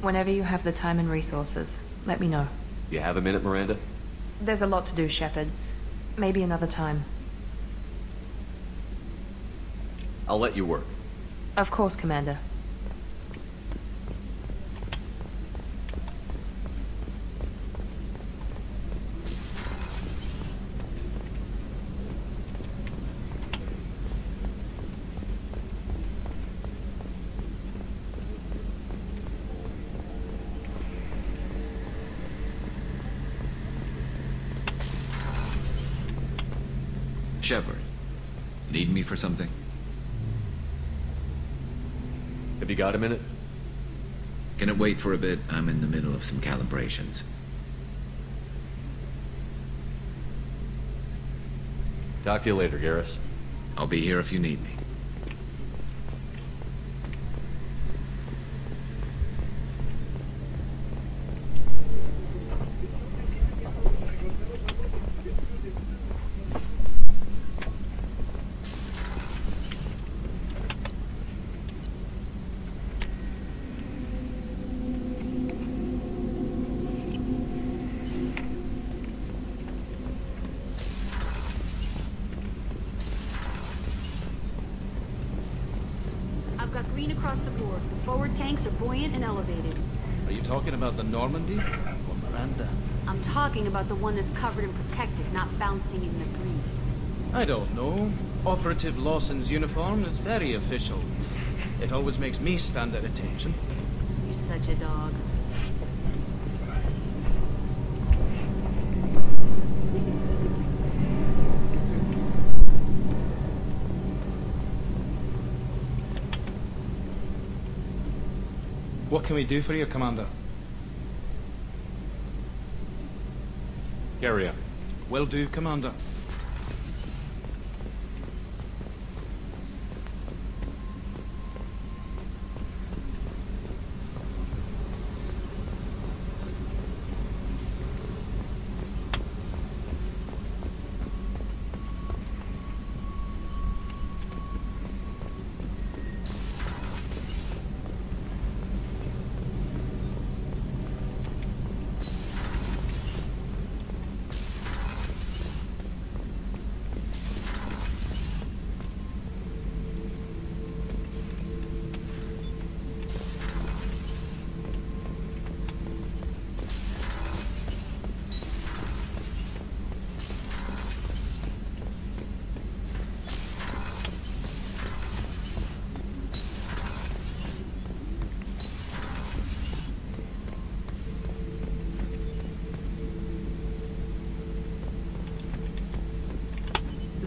Whenever you have the time and resources, let me know. You have a minute, Miranda? There's a lot to do, Shepard. Maybe another time. I'll let you work. Of course, Commander. Shepard, need me for something? Have you got a minute? Can it wait for a bit? I'm in the middle of some calibrations. Talk to you later, Garrus. I'll be here if you need me. I've got green across the board. The forward tanks are buoyant and elevated. Are you talking about the Normandy or Miranda? I'm talking about the one that's covered and protected, not bouncing in the breeze. I don't know. Operative Lawson's uniform is very official. It always makes me stand at attention. You're such a dog. What can we do for you, Commander? Carry on. Will do, Commander.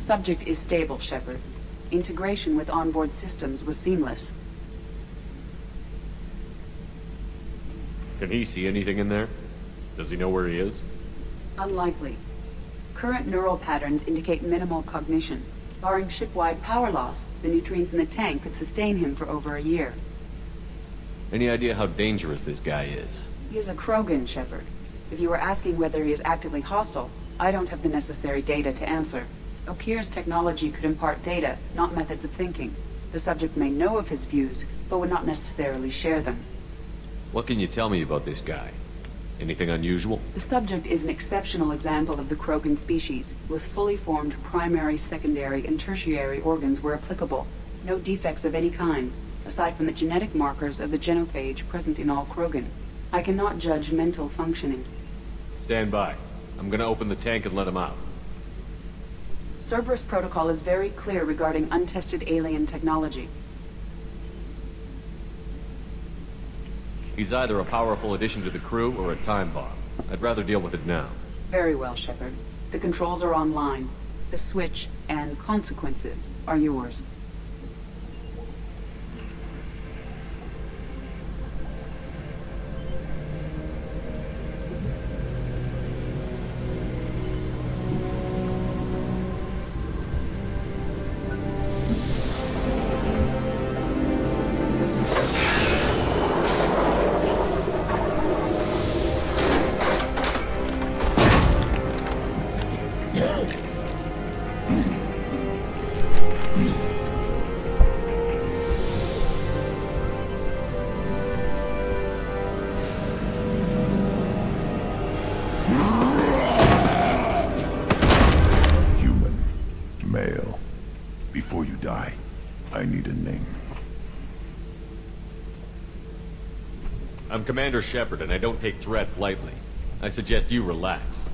subject is stable, Shepard. Integration with onboard systems was seamless. Can he see anything in there? Does he know where he is? Unlikely. Current neural patterns indicate minimal cognition. Barring ship-wide power loss, the nutrients in the tank could sustain him for over a year. Any idea how dangerous this guy is? He is a Krogan, Shepard. If you were asking whether he is actively hostile, I don't have the necessary data to answer. Okeer's technology could impart data, not methods of thinking. The subject may know of his views, but would not necessarily share them. What can you tell me about this guy? Anything unusual? The subject is an exceptional example of the Krogan species, with fully formed primary, secondary, and tertiary organs where applicable. No defects of any kind, aside from the genetic markers of the genophage present in all Krogan. I cannot judge mental functioning. Stand by. I'm gonna open the tank and let him out. Cerberus protocol is very clear regarding untested alien technology. He's either a powerful addition to the crew or a time bomb. I'd rather deal with it now. Very well, Shepard. The controls are online. The switch and consequences are yours. I'm Commander Shepard, and I don't take threats lightly. I suggest you relax.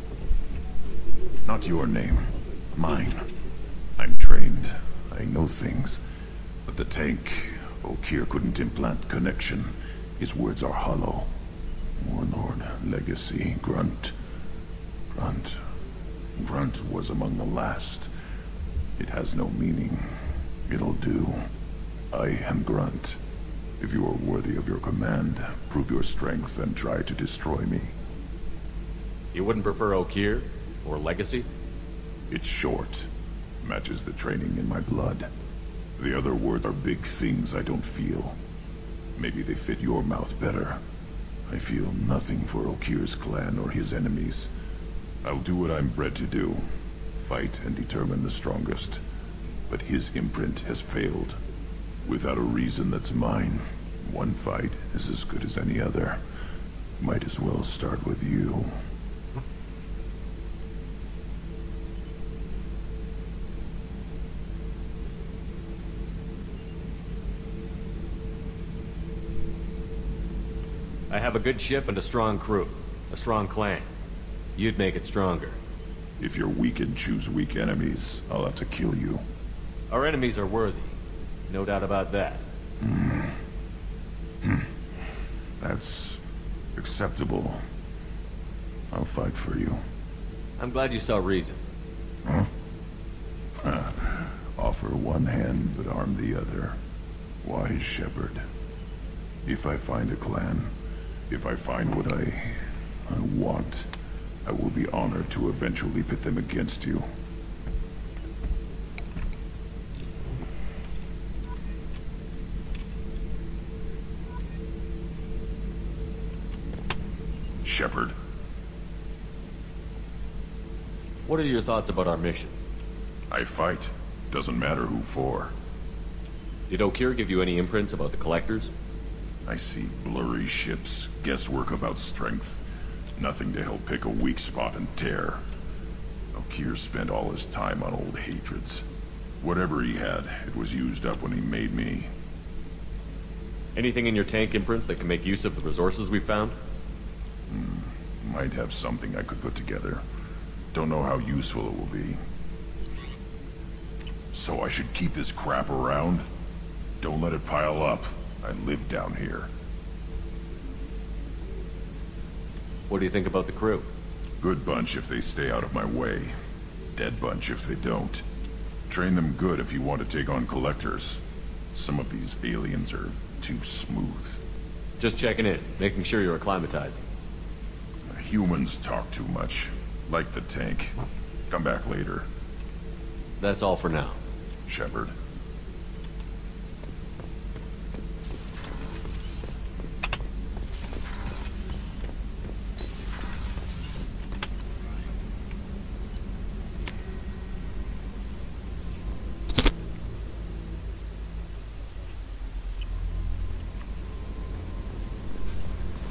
Not your name. Mine. I'm trained. I know things. But the tank, Okeer couldn't implant connection. His words are hollow. Warlord, legacy, Grunt. Grunt was among the last. It has no meaning. It'll do. I am Grunt. If you are worthy of your command, prove your strength and try to destroy me. You wouldn't prefer Okeer? Or legacy? It's short. Matches the training in my blood. The other words are big things I don't feel. Maybe they fit your mouth better. I feel nothing for Okeer's clan or his enemies. I'll do what I'm bred to do. Fight and determine the strongest. But his imprint has failed. Without a reason that's mine, one fight is as good as any other. Might as well start with you. I have a good ship and a strong crew. A strong clan. You'd make it stronger. If you're weak and choose weak enemies, I'll have to kill you. Our enemies are worthy. No doubt about that. That's acceptable. I'll fight for you. I'm glad you saw reason. Huh? Offer one hand, but arm the other. Wise Shepard. If I find a clan, if I find what I want, I will be honored to eventually pit them against you. Shepard. What are your thoughts about our mission? I fight. Doesn't matter who for. Did Okeer give you any imprints about the Collectors? I see blurry ships, guesswork about strength. Nothing to help pick a weak spot and tear. Okeer spent all his time on old hatreds. Whatever he had, it was used up when he made me. Anything in your tank imprints that can make use of the resources we found? Might have something I could put together. Don't know how useful it will be. So I should keep this crap around? Don't let it pile up. I live down here. What do you think about the crew? Good bunch if they stay out of my way. Dead bunch if they don't. Train them good if you want to take on collectors. Some of these aliens are too smooth. Just checking in, making sure you're acclimatizing. Humans talk too much. Like the tank. Come back later. That's all for now. Shepard.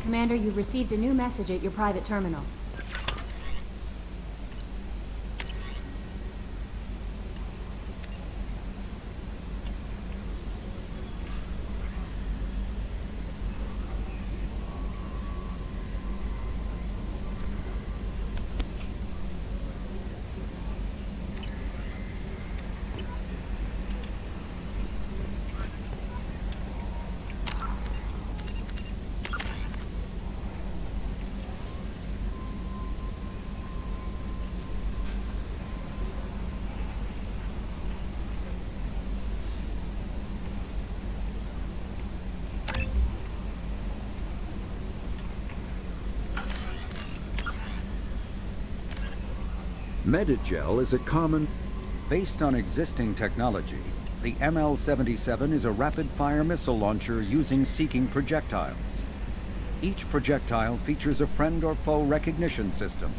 Commander, you've received a new message at your private terminal. Medigel is a common... Based on existing technology, the ML-77 is a rapid-fire missile launcher using seeking projectiles. Each projectile features a friend or foe recognition system